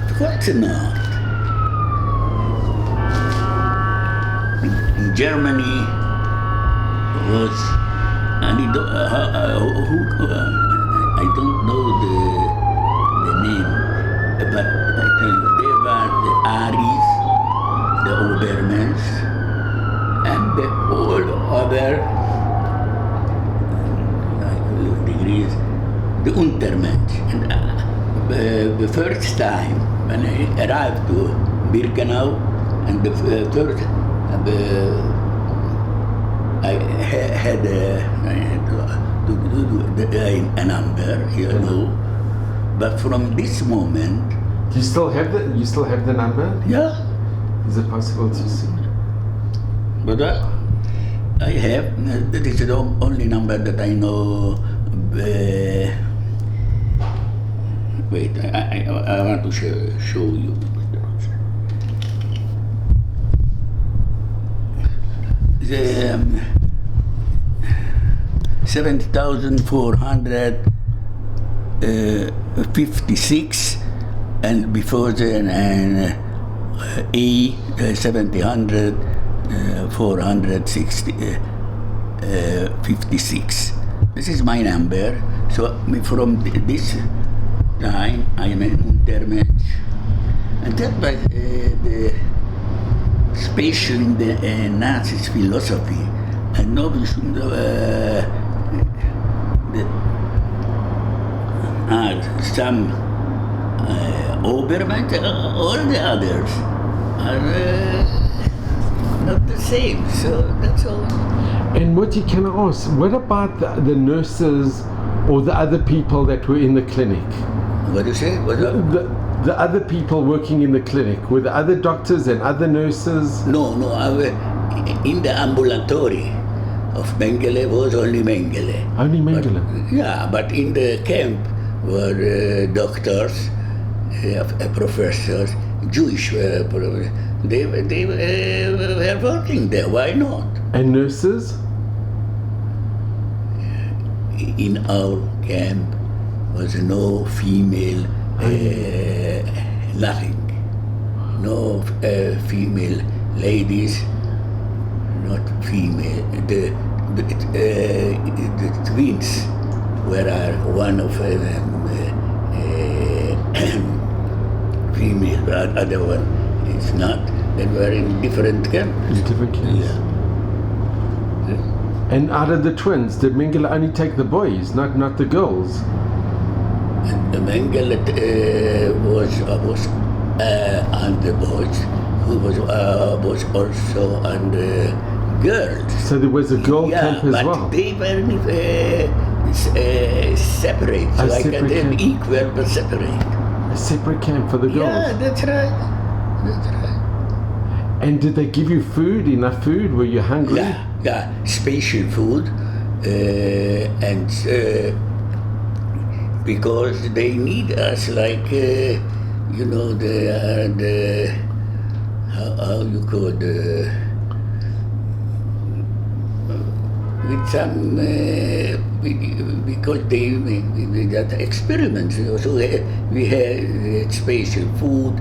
of course not. In Germany was, and I don't know the name, but I tell you, they were the Aris, the Obermans, and the all other degrees, the Untermensch. And the first time when I arrived to Birkenau, and the first I had to do a number, you know. But from this moment,
Do you still have the number?
yeah.
Is it possible to see?
But I have. That is the only number that I know. Wait, I want to show you. The 70,456, and before then A 70,456. This is my number. So from this time I am an Untermensch, and that was the special in the Nazis' philosophy, and nobody should some Obermann, all the others are not the same, so that's all.
And Mottie, can I ask, what about the nurses or the other people that were in the clinic?
What do you say?
The other people working in the clinic, were the other doctors and other nurses?
No, in the ambulatory of Mengele was only Mengele.
Only Mengele?
But in the camp were doctors, professors, Jewish they were working there, why not?
And nurses?
In our camp was no female, nothing. No female ladies, not female. The twins were one of them female, but other one is not. They were in different camps.
In different camps?
Yeah.
And out of the twins, did Mengele only take the boys, not the girls?
And Mengele was on the boys, who was also on the girls.
So there was a girl camp as well?
But they were separate, so I can tell equal but separate.
A separate camp for the girls?
Yeah, that's right.
And did they give you food, enough food? Were you hungry?
Yeah, special food, and because they need us, like the how you call with some because they that experiments. So we had special food.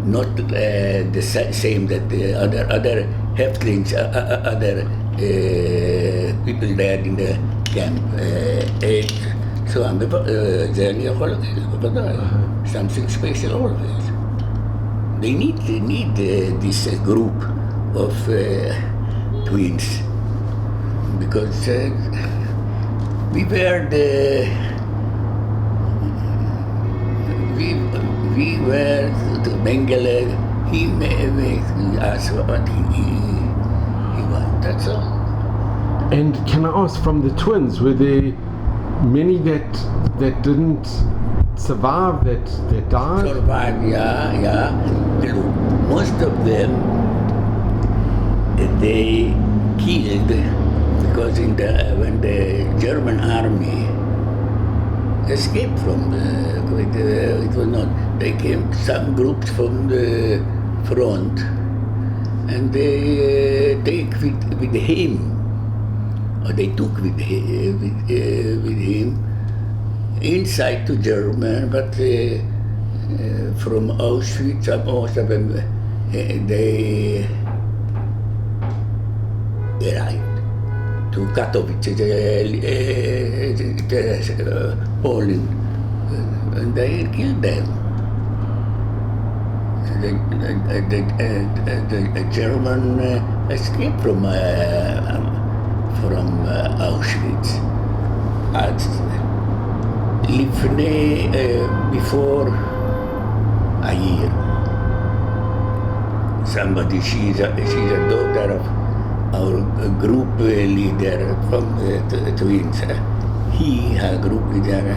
Not the same that the other häftlings, other people there in the camp ate. So I'm something special always. they need this group of twins, because we were the Mengele. He asked what he wanted. That's all.
And can I ask, from the twins, were there many that didn't survive, that died?
Survive, yeah. Look, most of them they killed, because when the German army escaped from it was not. They came, some groups from the front, and they take with him, or they took with him inside to German, but from Auschwitz, most of them they arrived to Katowice, Poland, and they killed them. The German escaped from Auschwitz. Before a year, somebody, she's a daughter of our group leader from the twins. He, a group leader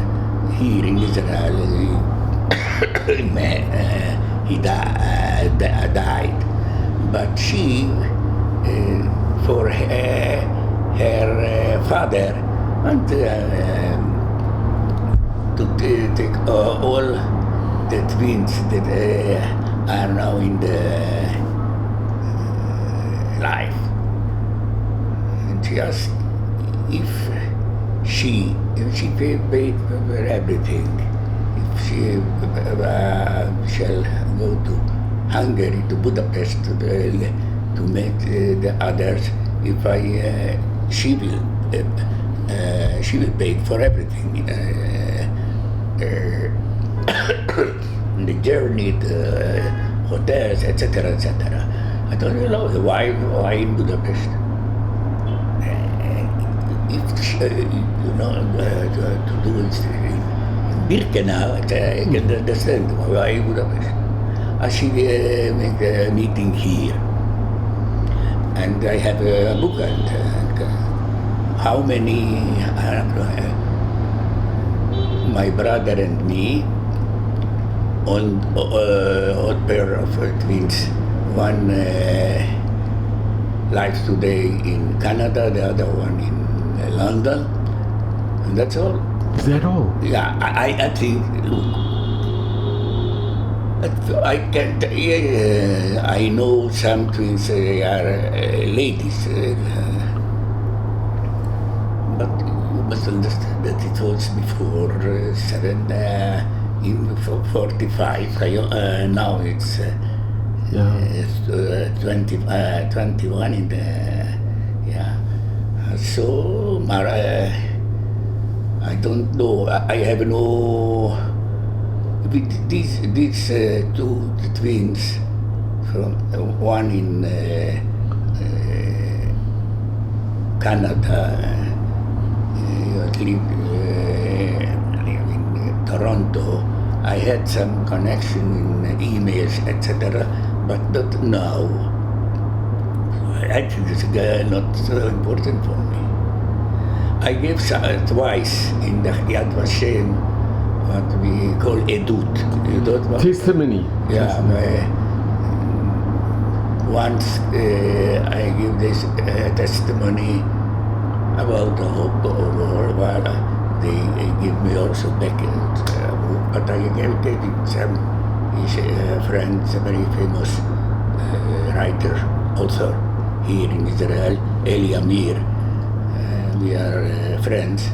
here in Israel, he died. But she, for her father, and to take all the twins that are now in the life. And she asked if she paid for everything, if she shall go to Hungary, to Budapest, to meet the others, if she will pay for everything. The journey, the hotels, etc., etc. I don't know why in Budapest. If to do it in Birkenau, I can understand why Budapest. I should make a meeting here, and I have a book and how many. My brother and me, on pair of twins. One lives today in Canada, the other one in London, and that's all.
Is that all?
Yeah, I think. Look, I can't. I know some twins are ladies, but you must understand that it was before 45. Now it's 21 in the So I don't know. I have no. These two twins, from one in Canada, live in Toronto. I had some connection in emails, etc., but not now. I think it's not so important for me. I gave twice in the Yad Vashem what we call edut. You don't know?
Testimony.
Yeah. Once I give this testimony about the war, they give me also back but I gave it some friends, a very famous writer, author here in Israel, Eli Amir. We are friends.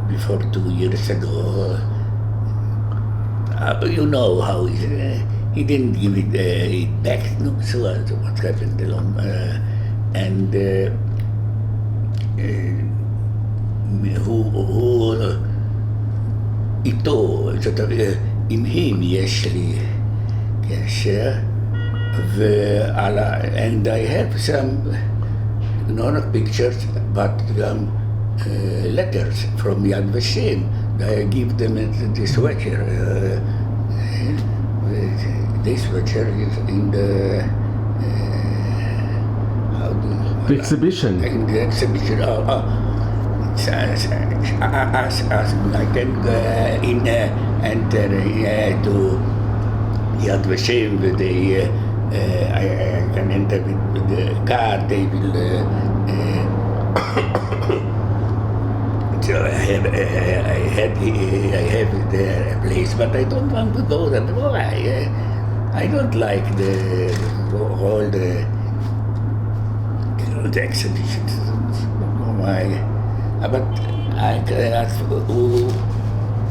Before 2 years ago, you know how he didn't give it back. No, so what happened along, and הוא איתו, עם הם יש לי Yes, and I have some, not pictures, but letters from Yad Vashem. I give them this sweater. This sweater is in the
exhibition.
In the exhibition. I can enter to Yad Vashem with the. I can enter with the car. They will. So I have the place, but I don't want to go there. Why? I don't like all the exhibitions. Why? But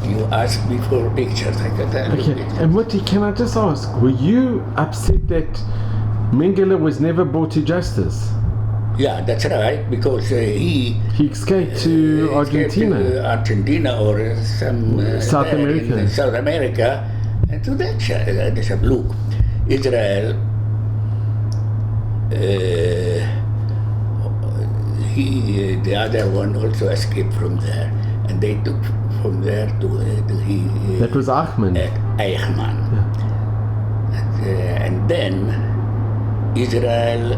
you asked me for pictures. I can tell you pictures.
And Mottie, can I just ask, were you upset that Mengele was never brought to justice?
Yeah, that's right, because he
escaped to Argentina.
Argentina or some
South America.
In South America, and to that they said, look, Israel. The other one also escaped from there, and they took from there to
that was Eichmann.
Eichmann. Yeah. And then Israel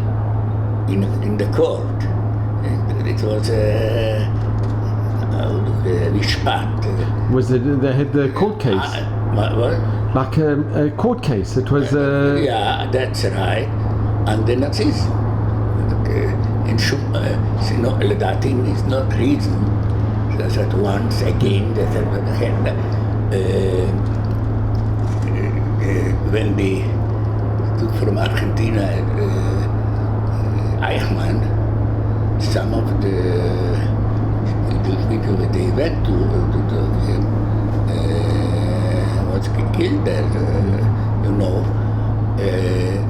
in the court. It was Mishpat.
Was it? They had the court case.
What?
Like a court case. It was.
Yeah, that's right. And the Nazis. That thing is not reason that once again when they took from Argentina Eichmann, some of the people that they went to was killed there,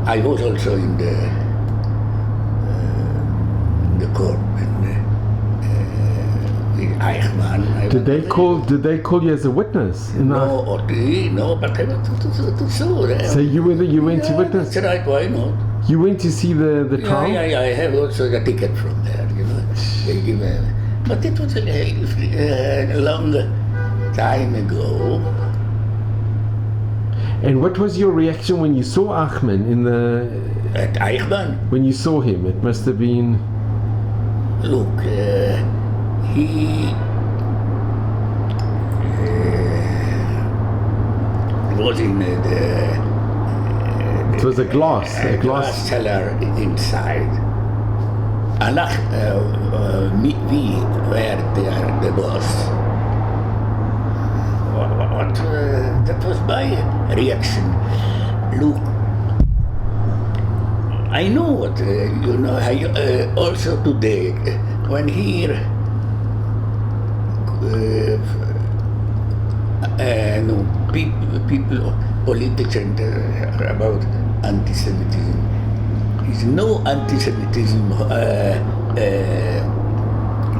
I was also in the court with Eichmann.
Did they call you as a witness?
No, but I went to sue them.
So you went to witness?
That's right, why not?
You went to see the trial?
Yeah, I have also a ticket from there, They give but it was a long time ago.
And what was your reaction when you saw Eichmann
At Eichmann?
When you saw him, it must have been...
Look, he was in
it was a glass
cellar inside. And we were there, the boss. That was my reaction. Look, I know what, also today, when here, people, politicians about anti-Semitism. There's no anti-Semitism,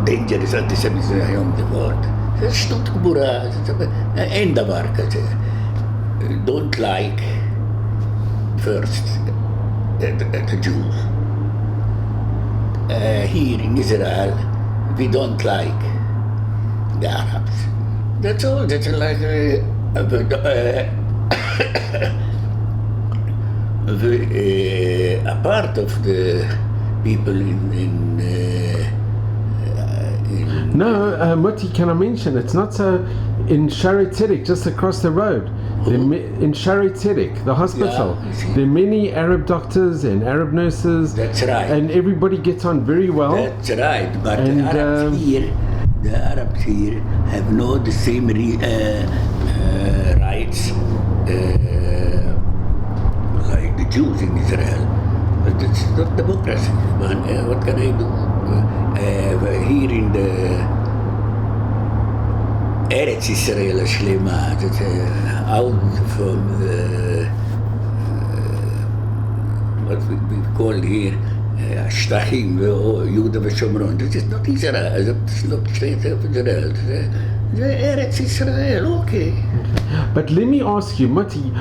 dangerous anti-Semitism in the world. אין דבר כזה. Don't like first the Jews. Here in Israel, we don't like the Arabs. That's all. That's like a part of the people in
No, Mottie, can I mention, it's not so, in Shaarei Tzedek, just across the road, in Shaarei Tzedek, the hospital, there are many Arab doctors and Arab nurses.
That's right.
And everybody gets on very well.
That's right, but the Arabs here have not the same rights like the Jews in Israel. But it's not democracy. What can I do? Here in the Eretz Israel Shlema, out from what we call here Shtachim or Yehuda v'Shomron. This is not Israel. It's not state of Israel. Eretz Israel, okay.
But let me ask you, Mottie,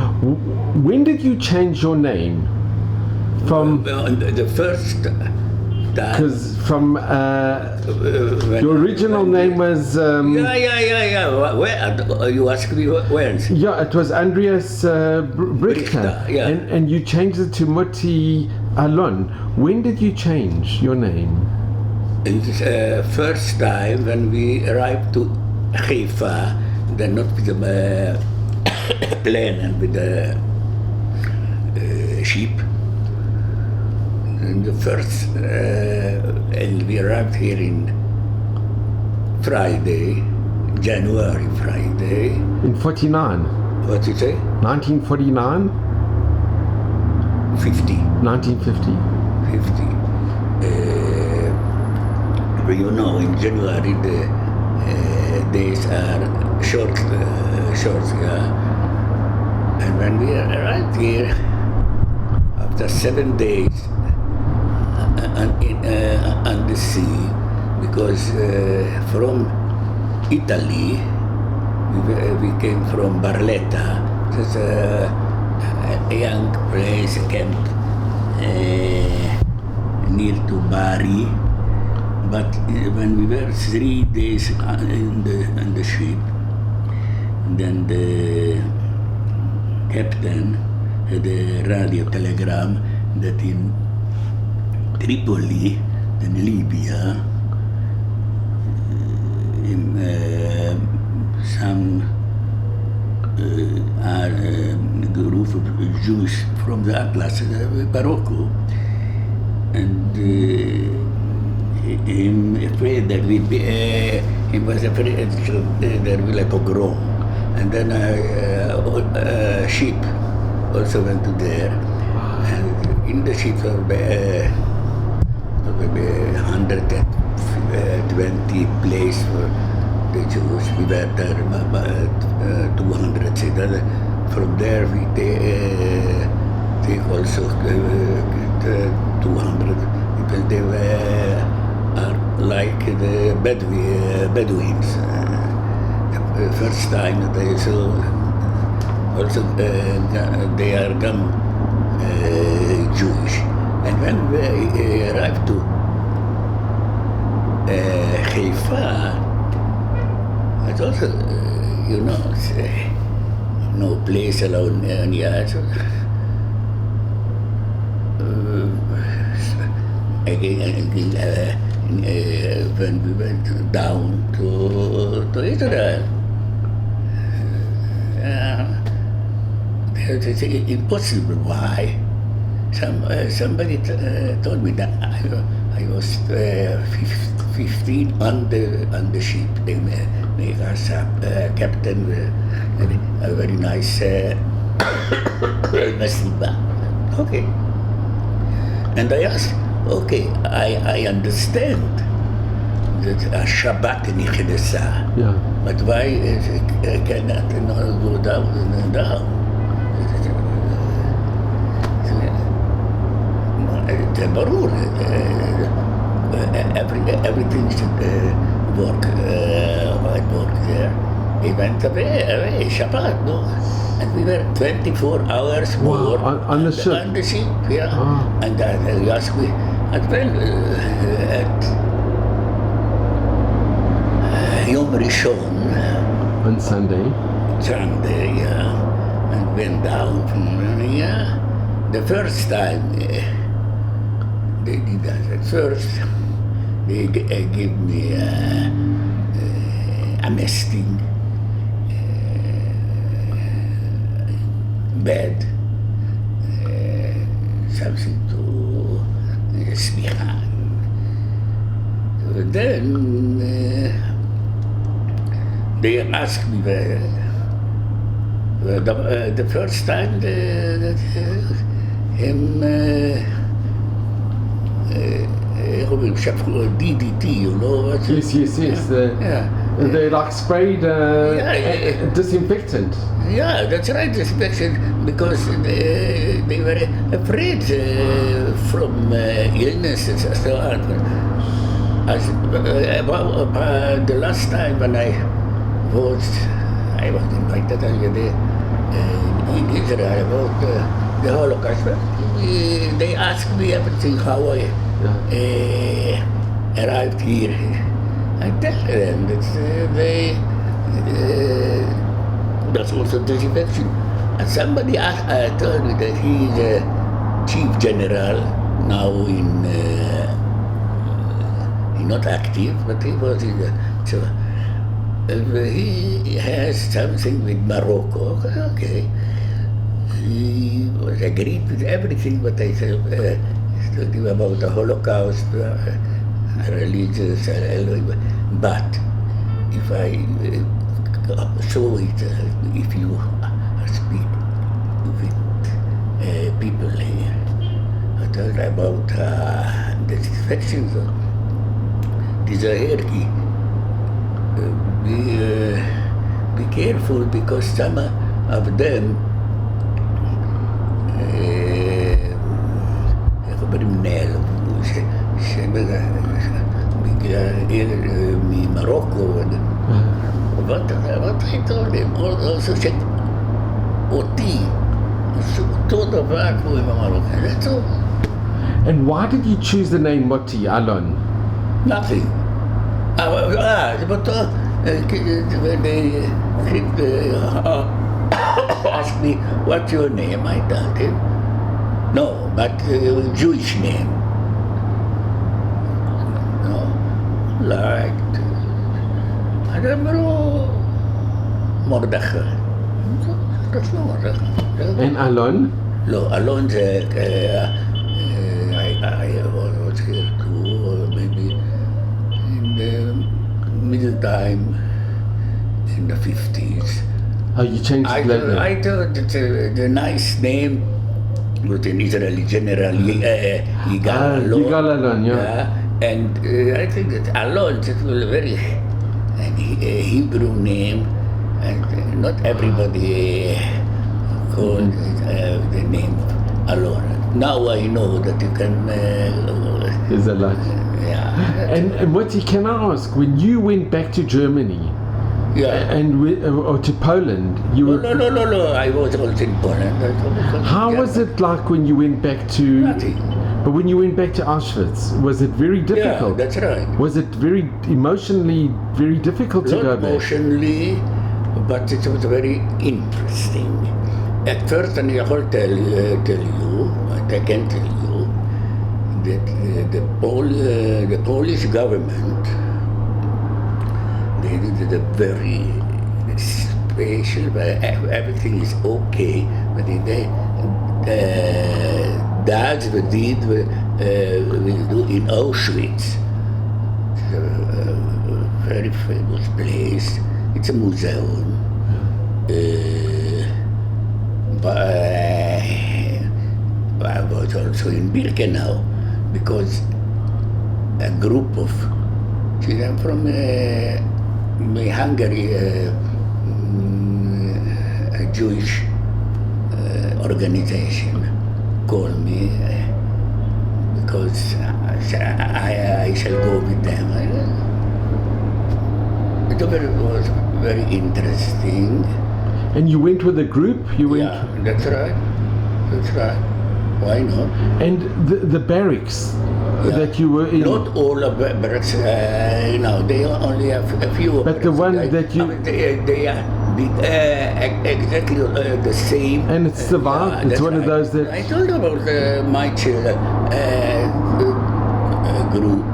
when did you change your name? From
The first time.
Because from your original name was
Yeah. Where you asked me where?
yeah, it was Andrias Brichta,
yeah.
and you changed it to Mottie Alon. When did you change your name?
The first time when we arrived to Haifa, then not with the plane and with the ship. And the first, and we arrived here in Friday, January Friday.
In 49.
What did you say?
1949?
50.
1950.
50. But you know, in January the days are short, yeah. And when we arrived here, after 7 days on the sea, because from Italy, we came from Barletta. It's a young place, a camp near to Bari. But when we were 3 days on the ship, then the captain had a radio telegram that in Tripoli, in Libya, some group of Jews from the Atlas, Morocco, and him afraid that we'd be, he was afraid there will be a pogrom. And then a ship also went to there. And in the ship were maybe 120 places for the Jews. We were there 200. From there we take also 200 people. They were like the Bedouins. The first time that I saw also they are Jewish. And when we arrived to Haifa, it also, no place alone near. Again, when we went down to Israel, it's impossible. Why? Somebody told me that I was 15 on the ship. They make us captain, a very nice Masiba. Okay. And I asked, okay, I understand that Shabbat Nichedesa,
Yeah.
but why cannot go down and down? Barur, everything should work there. He went away, Shabbat, no? And we were 24 hours more
on the ship.
On the ship, yeah.
Ah.
And you asked me, at Yom Rishon,
On Sunday.
yeah, and went down from yeah. The first time they did that. At first, they gave me a nesting bed, something to smicha. Then they asked me the first time that him DDT, you know what?
Yes.
Yeah.
They like sprayed disinfectant.
Yeah, that's right, disinfection, because they were afraid from illness and so on. The last time when I I was invited already in Israel about the Holocaust. They asked me everything, how I arrived here. I tell them that that's also disaffection. And somebody told me that he is a chief general now he's not active, but he was in he has something with Morocco. Okay. He was agreed with everything what I said, talking about the Holocaust, religious, but if I saw it, if you speak with people here, I told about the distractions, this hierarchy. Be careful because some of them Mengele Morocco what I told them also said Mottie todo vago in Morocco, that's all.
And why did you choose the name Mottie, Alon?
Nothing. But when they asked me, what's your name? I told him, no, but Jewish name. No, like, I don't know, Mordechai. That's not Mordechai.
And Alon?
No, Alon's, I was here too, maybe in the middle time in the 50s.
Oh, you changed it later?
I thought that the nice name was an Israeli general, Yigal
Alon, yeah.
And I think that Alon was a very Hebrew name, and not everybody called the name of Alon. Now I know that you can...
There's a lot.
Yeah.
And Mottie, can I ask, when you went back to Germany or to Poland, you were...
No, I was also in Poland.
How was it like when you went back to...
Nothing.
But when you went back to Auschwitz, was it very difficult?
Yeah, that's right.
Was it very emotionally very difficult to go back?
Not emotionally, but it was very interesting. At first, and I can tell you, that the Polish government, they did a very special, everything is okay, but that's what we do in Auschwitz. It's a very famous place. It's a museum. But I was also in Birkenau because a group of children from Hungary, a Jewish organization, called me because I shall go with them. It was very interesting.
And you went with a group?
Yeah, that's right. That's right. Why not?
And the barracks that you were in?
Not all of the barracks, they only have a few.
But the one that you...
They are exactly the same.
And it's survived? It's one of those that...
I told about my children group.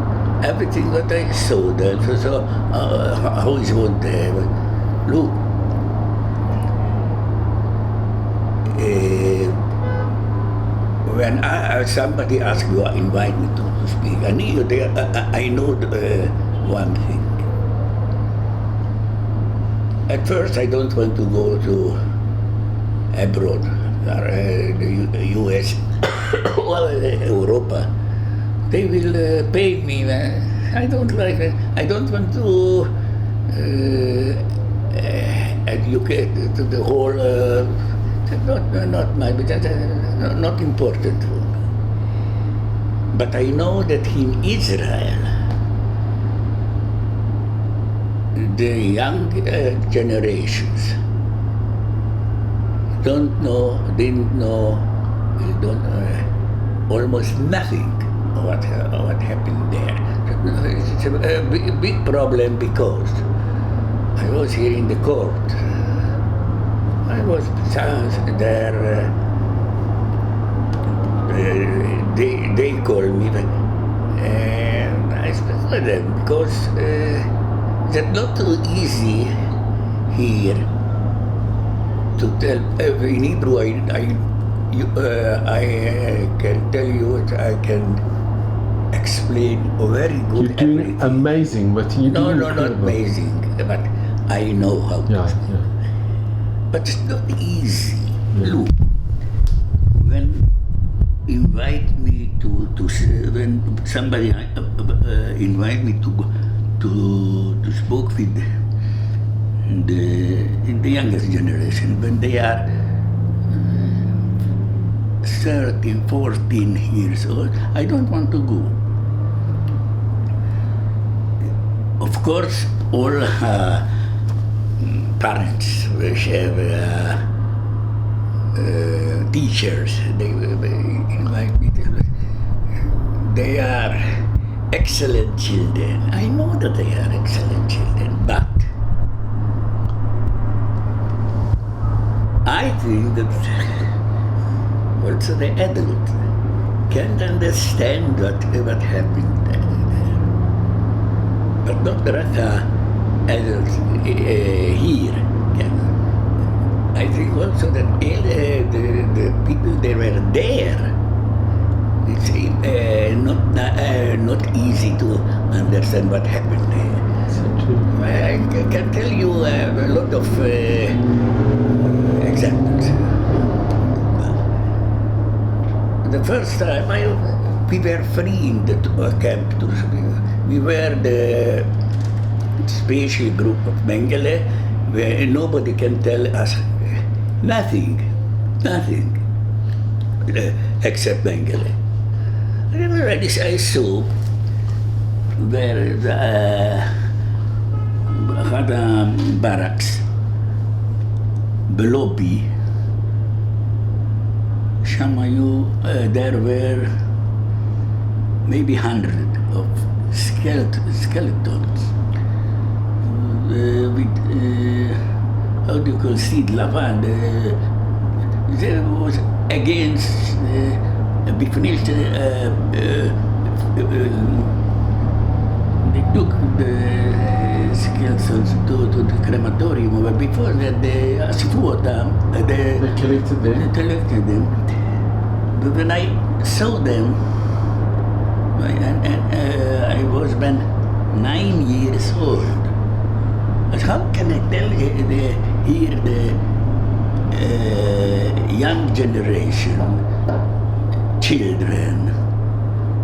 Everything that I saw there. So how is one there? Look. When somebody asks you, invite me to speak, I know one thing. At first, I don't want to go to abroad, the US or Europa. They will pay me. I don't like it. I don't want to educate the whole. Not my, but not important for me. But I know that in Israel, the young generations didn't know, almost nothing what happened there. It's a big problem because I was here in the court. I was there. They called me, and I spoke with them because it's not too easy here to tell. In Hebrew, I can tell you, I can explain very good.
You're doing
everything.
amazing, but you're
No,
doing
not
incredible.
amazing, but I know how to.
Yeah.
But it's not easy.
Yeah.
Look, when invite me to when somebody invite me to speak with the youngest generation, when they are 13, 14 years old, I don't want to go. Of course, all parents which have teachers, they invite me to. They are excellent children. I know that they are excellent children, but I think that also the adult can't understand what happened there. But not the adults here can. I think also that the people that were there, it's not easy to understand what happened there.
So true.
I can tell you a lot of examples. The first time we were free in the camp. We were the special group of Mengele, where nobody can tell us nothing, except Mengele. I remember I saw where had a barracks, the lobby. There were maybe 100 of skeletons with how do you call seed lavande. There was against we finished. They took the skeletons to the crematorium, but before that they collected them. But when I saw them, and I was then 9 years old. But how can I tell here the young generation, children,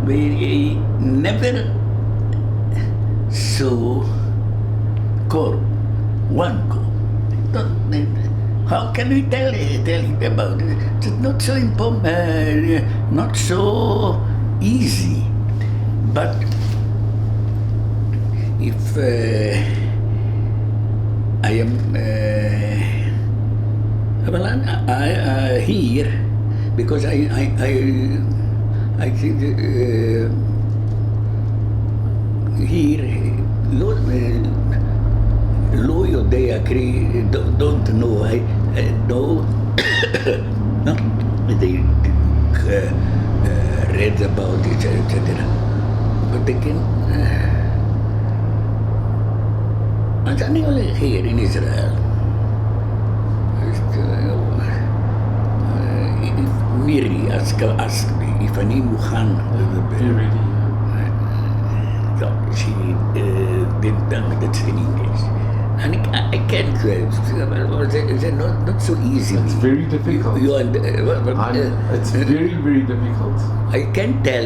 we never saw one corpse. How can we tell him about it? It's not so important, not so easy. But if I am here because I think here Lo they agree, don't know. I know, no, they read about it, etc. But they can. And anyway, here in Israel, if Miri asked me if I need Muhan, so she didn't tell me that's in English. And I can't, it's not so easy.
It's very difficult. It's very, very difficult.
I can tell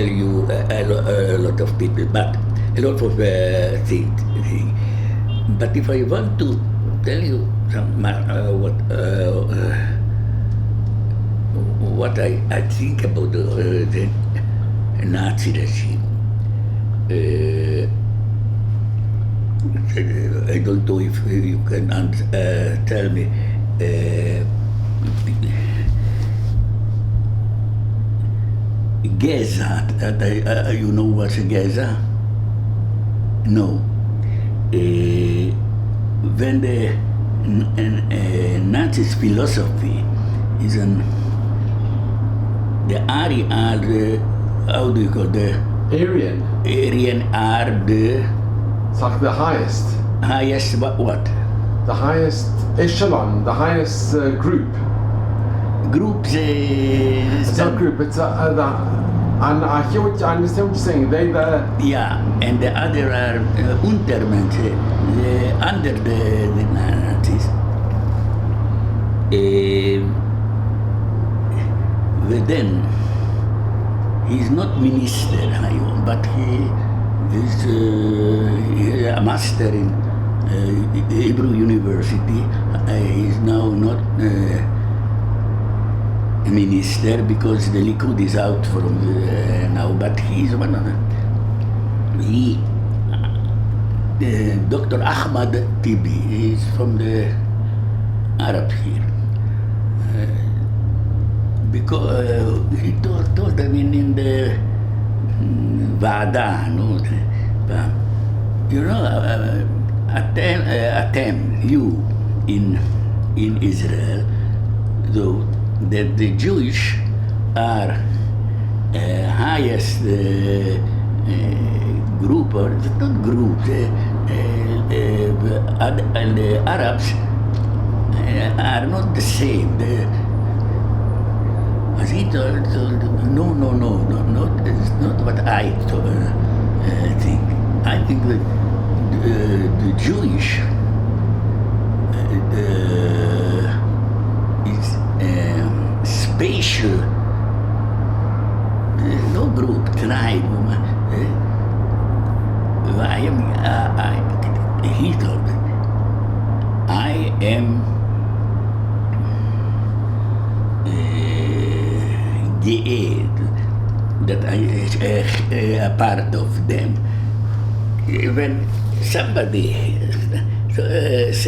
you a lot of people, but a lot of things. But if I want to tell you some what I think about the Nazi regime, I don't know if you can tell me. Geza, you know what's Geza? No. When the Nazi philosophy is the Ari are the, how do you call the
Aryan.
Aryan are the
It's like the highest.
highest what?
The highest echelon, the highest group.
Groups.
It's not group, it's and I understand what you're saying. They the
Yeah, and the other are Untermensch, under the Nazis. Then he's not minister, but he is a master in Hebrew University. He's now not a minister because the Likud is out from now, but he's one of them. Dr. Ahmad Tibi is from the Arab here. Because he told them in the Vada, no? You know, attempt you in Israel, though, that the Jewish are highest group, or not group, and the Arabs are not the same. As he told, no, it's not what I think. I think that the Jewish is spatial, no group, tribe. He told, I am that I a part of them. When somebody says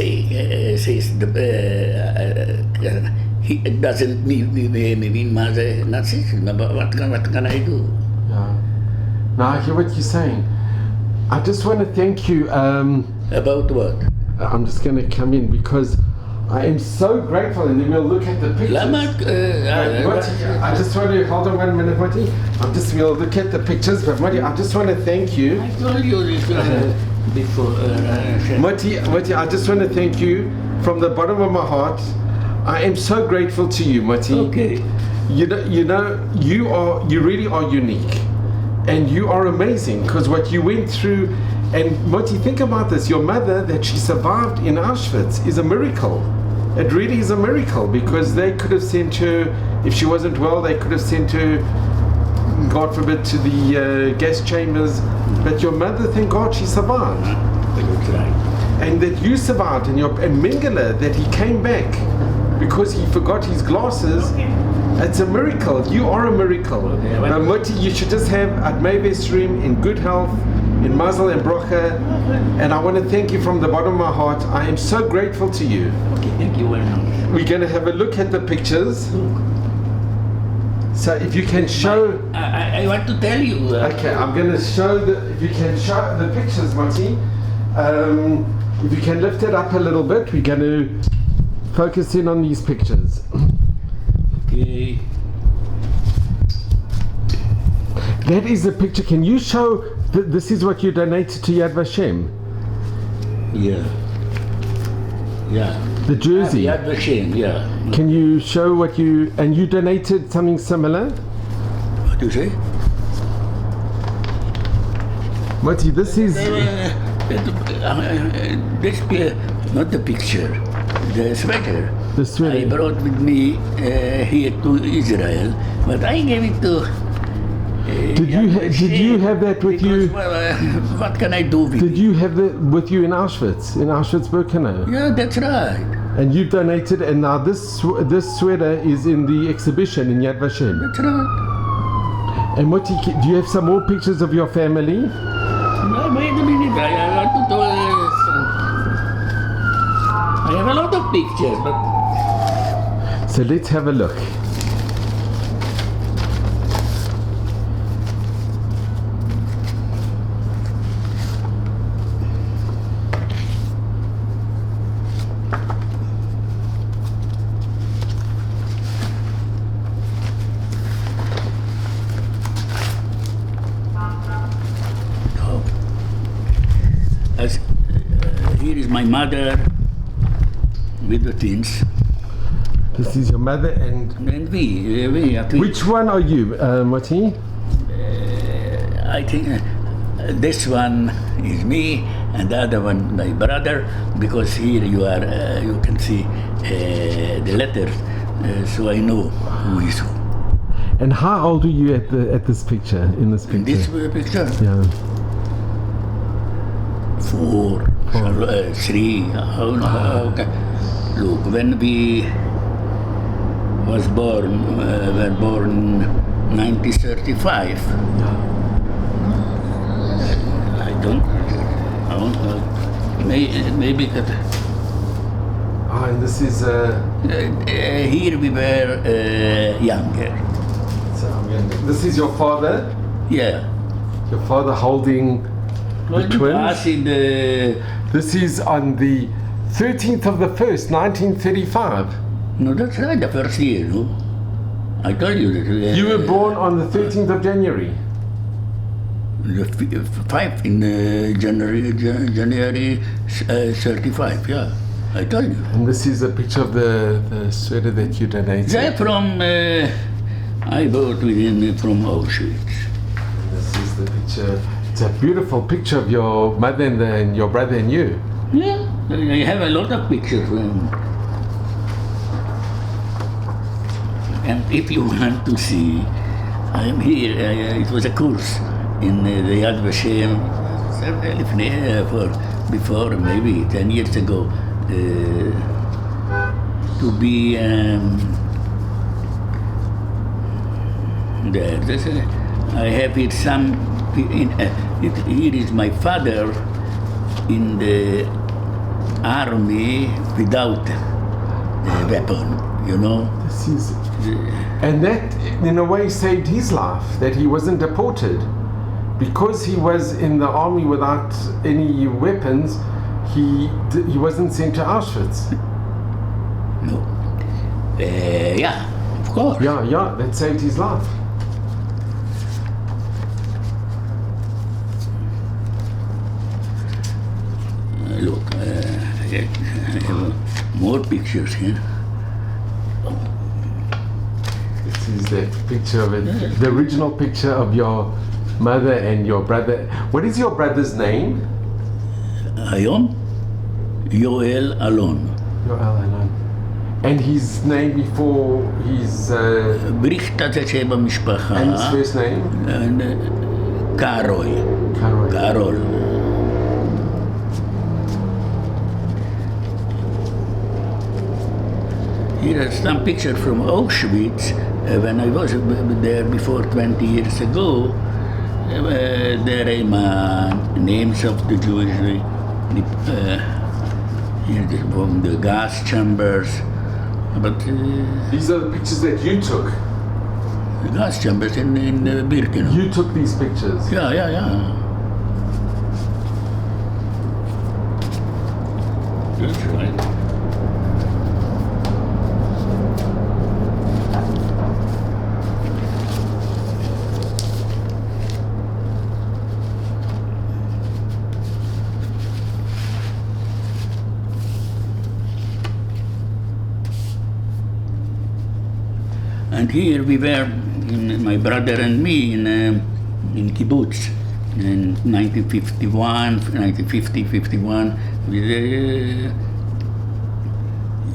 he doesn't mean Nazism, but what can I do?
yeah. Now I hear what you're saying. I just want to thank you.
About what?
I'm just going to come in because I am so grateful, and then we'll look at the pictures. Mottie, I just want to hold on 1 minute, Mottie. We'll look at the pictures, but Mottie, I just want to thank you.
I told you this before.
Mottie, I just want to thank you from the bottom of my heart. I am so grateful to you, Mottie.
Okay.
You know, you really are unique, and you are amazing because what you went through. And Mottie, think about this. Your mother, that she survived in Auschwitz, is a miracle. It really is a miracle because they could have sent her, if she wasn't well, they could have sent her, God forbid, to the gas chambers. But your mother, thank God, she survived.
That's right.
And that you survived, and Mengele, that he came back because he forgot his glasses. It's a miracle. You are a miracle. Now, Mottie, you should just have Admei Vesrim in good health, in Mazel and Brocha, and I want to thank you from the bottom of my heart. I am so grateful to you.
Okay, thank you very much.
We're going to have a look at the pictures. So if you can show...
I want to tell you...
okay, I'm going to show if you can show the pictures, Mottie. If you can lift it up a little bit, we're going to focus in on these pictures.
Okay.
That is the picture. Can you show... this is what you donated to Yad Vashem?
Yeah. Yeah.
The jersey.
Yad Vashem, yeah.
Can you show what you... and you donated something similar?
What do you say?
Mottie, this is...
this, not the picture, the sweater.
The sweater.
I brought with me here to Israel, but I gave it to...
Did you have that with you?
Well, what can I do with
Did
it?
you have that with you in Auschwitz? In Auschwitz-Birkenau?
Yeah, that's right.
And you donated, and now this sweater is in the exhibition in Yad Vashem.
That's right.
And Mottie, do you have some more pictures of your family?
No, wait a minute. I want to have a lot of pictures, but
So let's have a look.
here is my mother with the twins.
This is your mother and...
And we are twins.
Which one are you, Mottie?
I think this one is me, and the other one my brother. Because here you are, you can see the letters, so I know who is who.
And how old were you at this picture? In this picture?
In this picture,
Yeah.
4, 3. Okay. Look, when we was born, were born 1935. I don't know. Maybe that.
Ah, and this is...
Here we were younger.
This is your father?
Yeah.
Your father holding the twins? This is on the 13th of the 1st, 1935.
No, that's right, the first year, no? I told you that.
You were born on the 13th of January?
The 5 in January 35, yeah. I told you.
And this is a picture of the sweater that you donated?
They're from, I bought with him from Auschwitz.
And this is the picture. It's a beautiful picture of your mother and your brother and you.
Yeah, I have a lot of pictures from him. And if you want to see, I'm here. It was a course in the Yad Vashem before maybe 10 years ago to be there. I have here some. Here is my father in the army without a weapon. You know.
This is. And that, in a way, saved his life, that he wasn't deported. Because he was in the army without any weapons, he wasn't sent to Auschwitz.
No. Yeah, of course.
Yeah, that saved his life.
Look, I have more pictures here.
This is the picture of it, the original picture of your mother and your brother. What is your brother's name?
Alon? Yoel Alon.
Alon. And his name before his...
Brichta זה שם המשפחה.
And his first name?
Karol. Here are some pictures from Auschwitz. When I was there before 20 years ago, there are names of the Jewish, from the gas chambers. But
these are the pictures that you took?
The gas chambers in Birkenau.
You took these pictures?
Yeah. That's right. And here we were, my brother and me, in kibbutz in 1950, 51, with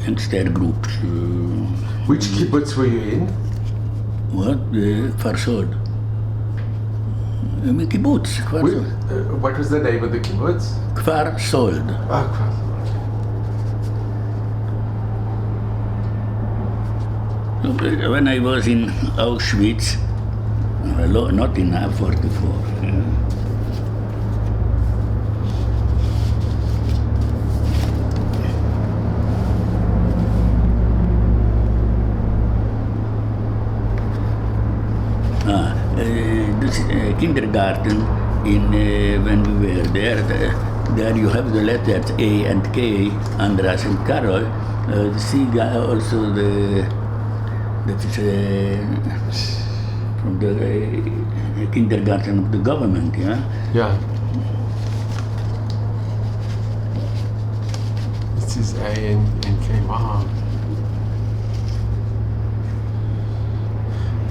youngster groups.
Which kibbutz were you in?
What? Kfar Sod. Kibbutz.
What was the name of the kibbutz?
Kfar Sod.
Kfar.
When I was in Auschwitz, not in 44. kindergarten when we were there. There you have the letters A and K, Andras and Karol. See also that is from the kindergarten of the government, yeah?
Yeah. This is A and K. Wow.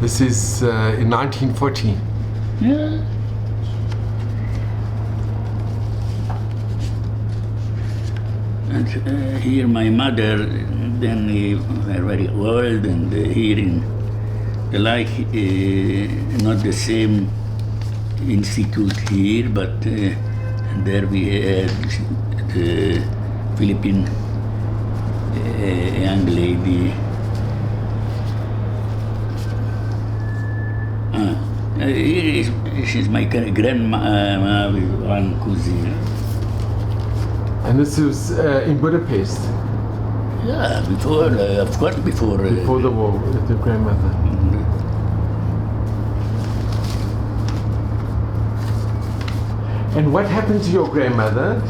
This is in 1940.
Yeah. And here my mother, then were very old, and here in not the same institute here, but there we had the Philippine young lady. She's my grandma with one cousin.
And this was in Budapest?
Yeah, before, of course, before
the war, with the grandmother. And what happened to your grandmother?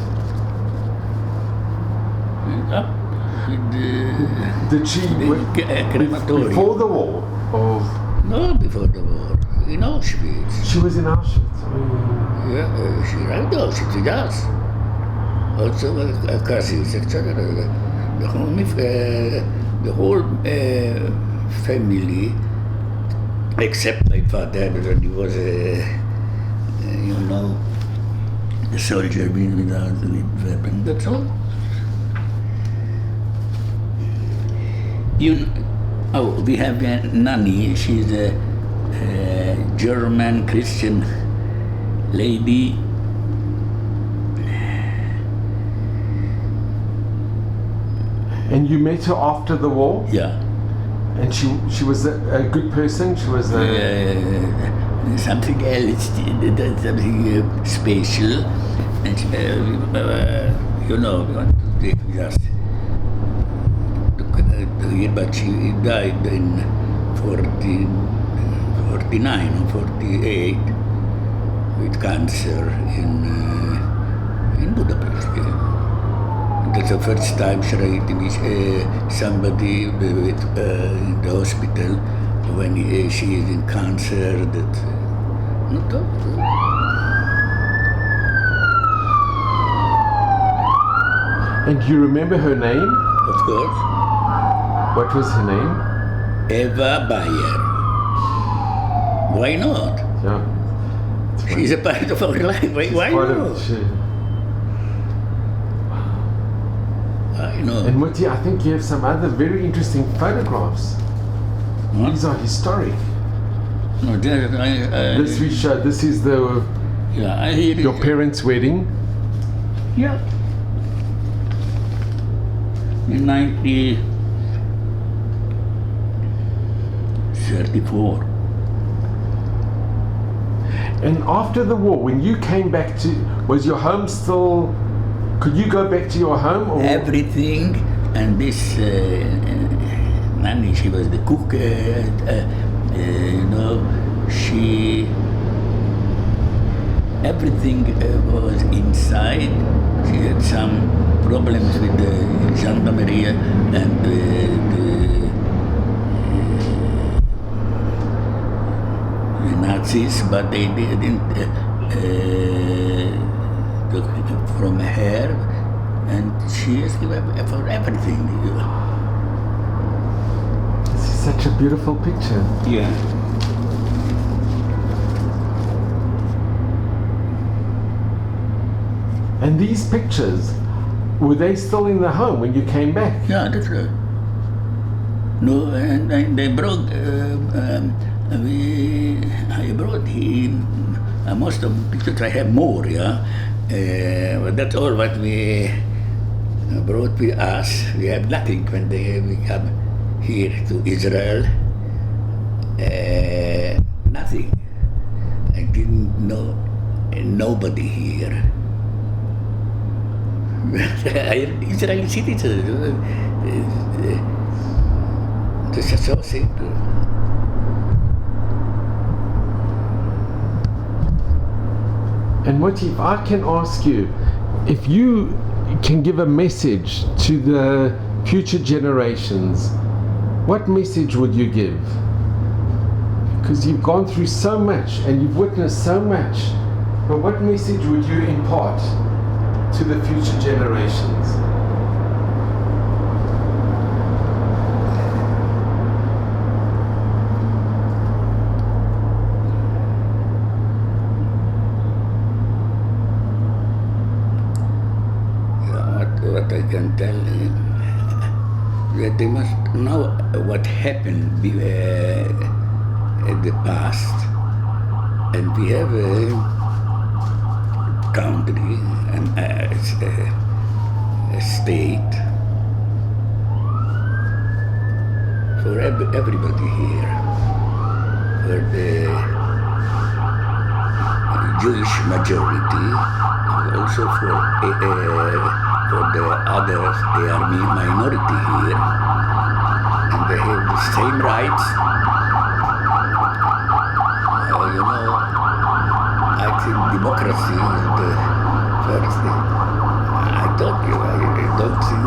Did she
crematorium.
before the war? Or
No, before the war, in Auschwitz.
she was in Auschwitz?
Yeah, she arrived in Auschwitz with us. Also, cousins, etc. The whole family, except my father, when he was a soldier without any weapon. That's all. We have a nanny. She's a German Christian lady.
And you met her after the war?
Yeah.
And she was a good person? She was
something else, something special. And we want to take just but she died in 49 or 48 with cancer in Budapest. That's the first time she met somebody in the hospital when she is in cancer.
And do you remember her name?
Of course.
What was her name?
Eva Bayer. Why not?
Yeah.
She's a part of our life. Why not? I know.
And Mottie, I think you have some other very interesting photographs.
Huh?
These are historic.
No,
This we showed. This is your parents' wedding.
Yeah. In 1934.
And after the war, when you came back was your home still? Could you go back to your home? Or?
Everything, and this nanny, she was the cook. She everything was inside. She had some problems with the gendarmerie and the Nazis, but they didn't took from her, and she is for everything.
This is such a beautiful picture.
Yeah.
And these pictures, were they still in the home when you came back?
Yeah, that's right. No, and they brought. I brought him. Most of the pictures I have more, yeah. But that's all what we brought with us. We have nothing when we come here to Israel. Nothing. I didn't know nobody here. Israeli citizens. This is so simple.
And Mottie, if I can ask you, if you can give a message to the future generations, what message would you give? Because you've gone through so much and you've witnessed so much, but what message would you impart to the future generations?
What I can tell him, that they must know what happened in the past, and we have a country and a state for everybody here, for the Jewish majority, and also for the others, they are minority here, and they have the same rights. I think democracy is the first thing. I told you, I don't think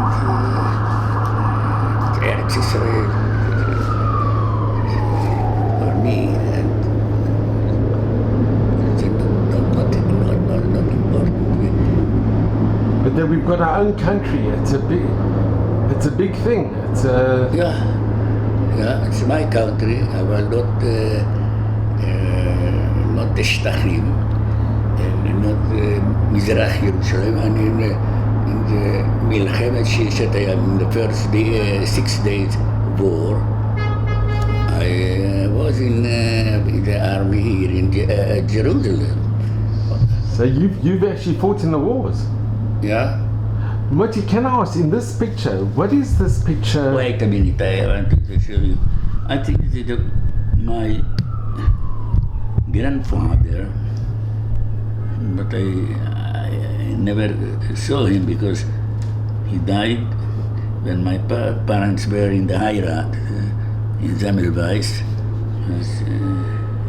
Eretz Israel for me, and it's not important.
But then we've got our own country. It's a big thing. It's a
yeah. It's my country. I will not the Shtachim, and not Mizrach Yerushalayim. And in the Milchemet Shetayim, in the first 6 days war, I was in the army here in Jerusalem.
So you've actually fought in the wars.
Yeah.
Mottie, can I ask, in this picture, what is this picture?
Wait a minute, I want to show you. I think that my grandfather, but I never saw him because he died when my parents were in the Heirat in Zemmelweis.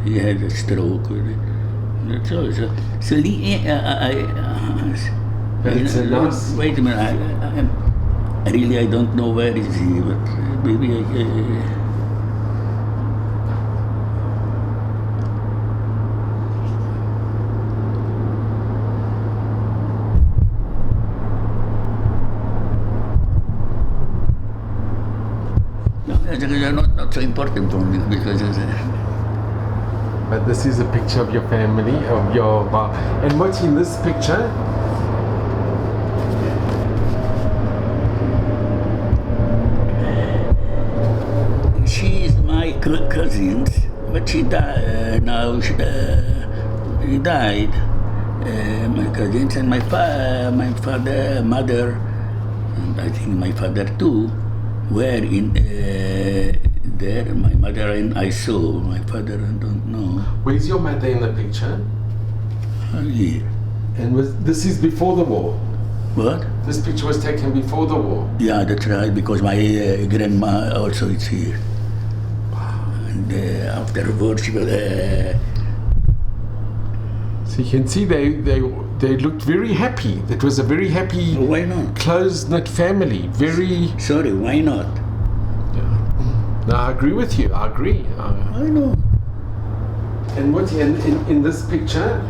He had a stroke. That's all. So
It's a nice.
Wait a minute, I really don't know where is he, but maybe no, it's not so important for me because
But this is a picture of your family, of your and what's in this picture?
she's my cousins, but she died now. He died. My cousins and my father, mother, and I think my father too, were in there. My mother and I saw. My father, I don't know.
Where's your mother in the picture?
Here.
And this is before the war?
What?
This picture was taken before the war?
Yeah, that's right, because my grandma also is here. And afterwards she was...
So you can see they looked very happy. It was a very happy,
Why not?
close-knit family. Very...
Sorry, why not?
Yeah. No, I agree with you. I agree.
I know.
And what in this picture?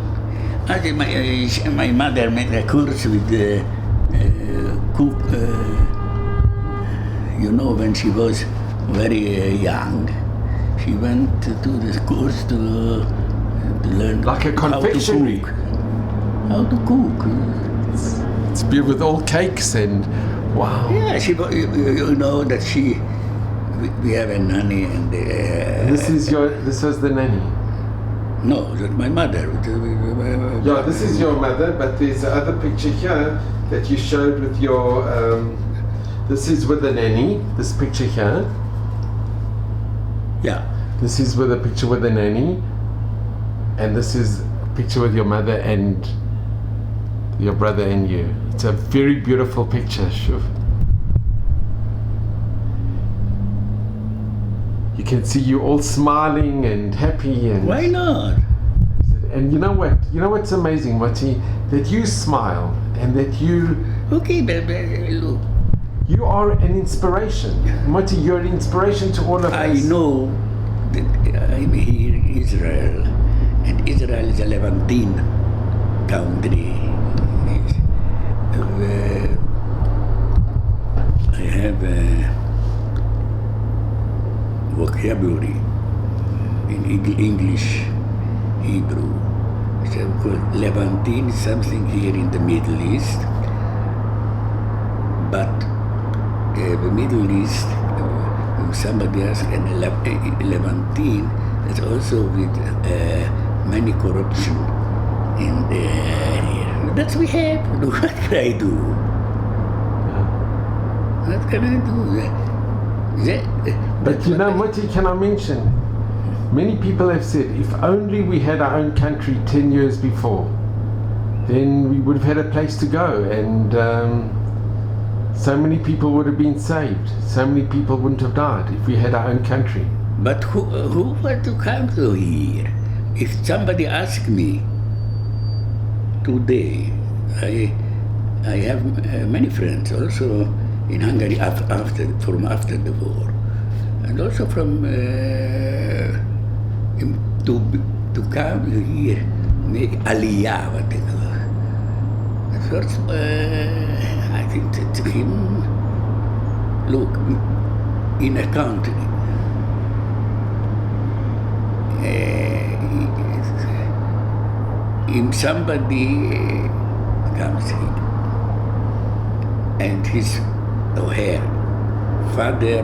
I think my mother made a course with cook, when she was very young. She went to this course to learn
Like a confectionery.
How to cook.
It's beer with all cakes and wow.
Yeah, you know that we have a nanny and
This was the nanny.
No, that's my mother.
Yeah, this is your mother, but there's the other picture here that you showed with your. This is with the nanny. This picture here.
Yeah.
This is with a picture with the nanny, and this is a picture with your mother and your brother and you. It's a very beautiful picture. Sure. You can see you all smiling and happy and.
Why not?
And you know what? You know what's amazing, Mottie? That you smile and that you
Okay, but look,
you are an inspiration. Mottie, you're an inspiration to all of
I
us.
know that I'm here in Israel, and Israel is a Levantine country. I have a vocabulary in English, Hebrew. So called Levantine is something here in the Middle East, but the Middle East, when somebody asks, and Levantine is also with many corruption in the area. That's we have. What can I do? What can I do?
But you know, Mottie, can I mention, many people have said, if only we had our own country 10 years before, then we would have had a place to go, and so many people would have been saved. So many people wouldn't have died if we had our own country.
But who want to come to here? If somebody asks me today, I have many friends also in Hungary after the war, and also from to come here, make aliyah, what they call. First, I think that him look in a country. If somebody comes here and his her father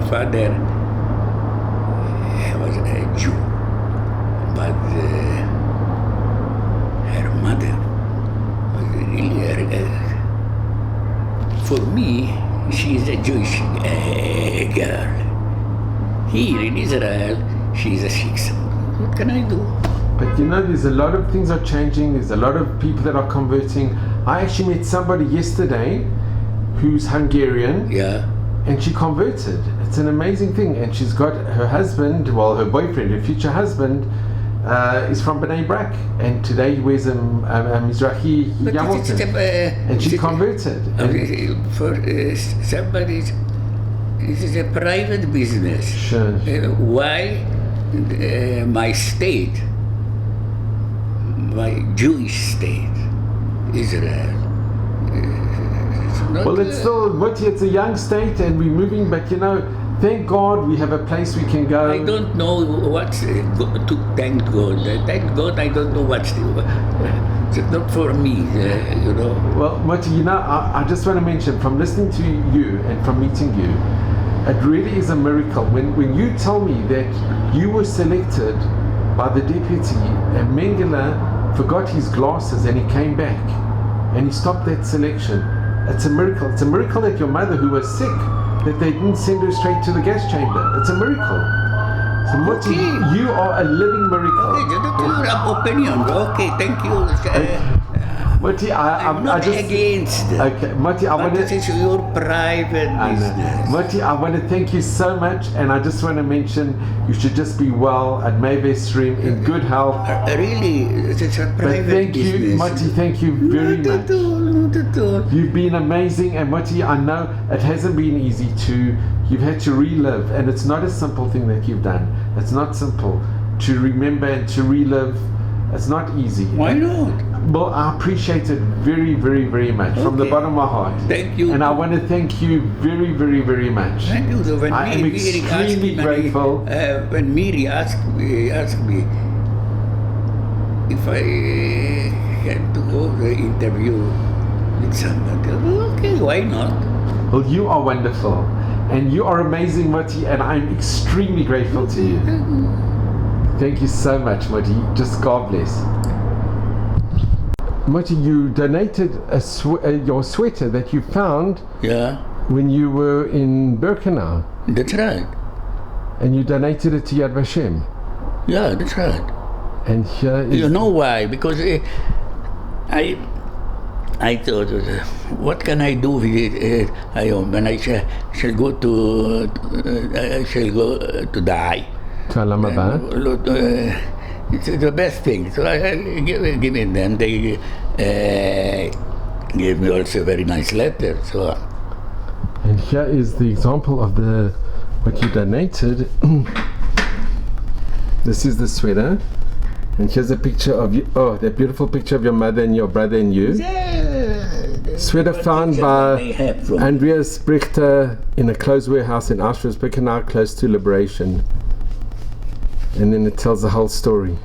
father was a Jew, but her mother was really for me, she is a Jewish girl. Here in Israel, she is a Sikh. What can I do?
But you know, there's a lot of things are changing. There's a lot of people that are converting. I actually met somebody yesterday who's Hungarian,
Yeah.
and she converted. It's an amazing thing. And she's got her husband, well, her boyfriend, her future husband, is from Bnei Brak, and today he wears a Mizrahi yarmulke, and she converted.
For somebody, this is a private business.
Sure.
Why my state, my Jewish state, Israel?
Well, it's still, Mottie, it's a young state, and we're moving, but you know, thank God we have a place we can go.
I don't know what's to thank God. Thank God, I don't know what's it's not for me, you know.
Well, Mottie, you know, I just want to mention, from listening to you and from meeting you, it really is a miracle. When you tell me that you were selected by the deputy, and Mengele forgot his glasses and he came back and he stopped that selection. It's a miracle. It's a miracle that your mother, who was sick, that they didn't send her straight to the gas chamber. It's a miracle. So Mottie,
Okay.
you are a living miracle.
Okay, that's your opinion. Okay, thank you.
Mottie,
I'm not
I just
against it.
Okay, Mottie, I
But
want
this
to.
is your private business.
Mottie, I want to thank you so much, and I just want to mention you should just be well at Maybest Stream in good health.
Really, it's a
But
private
thank
business.
you, Mottie, thank you very
Not
much.
at all, not at all.
You've been amazing, and Mottie, I know it hasn't been easy you've had to relive, and it's not a simple thing that you've done. It's not simple to remember and to relive. It's not easy.
Why not?
Well, I appreciate it very, very, very much from the
Okay.
bottom of my heart.
Thank you.
And I want to thank you very, very, very much.
Thank you. So when
I am
Miri asked
extremely
me,
grateful.
When Miri asked me if I had to go the interview with somebody, well, okay, why not?
Well, you are wonderful, and you are amazing, Mottie, and I'm extremely grateful to you. Thank you so much, Mottie. Just God bless. Mottie, you donated your sweater that you found
Yeah,
when you were in Birkenau,
that's right.
and you donated it to Yad Vashem.
Yeah, that's right.
And here is
You know why? Because I thought, what can I do with it? When I shall go to die.
Kalamaba.
It's the best thing. So I give it them. They gave me also a very nice letter. So.
And here is the example of what you donated. This is the sweater. And here's a picture of you. Oh, that beautiful picture of your mother and your brother and you.
Yeah.
Sweater found by Andrias Brichta in a clothes warehouse in Auschwitz, Birkenau, close to liberation. And then it tells the whole story.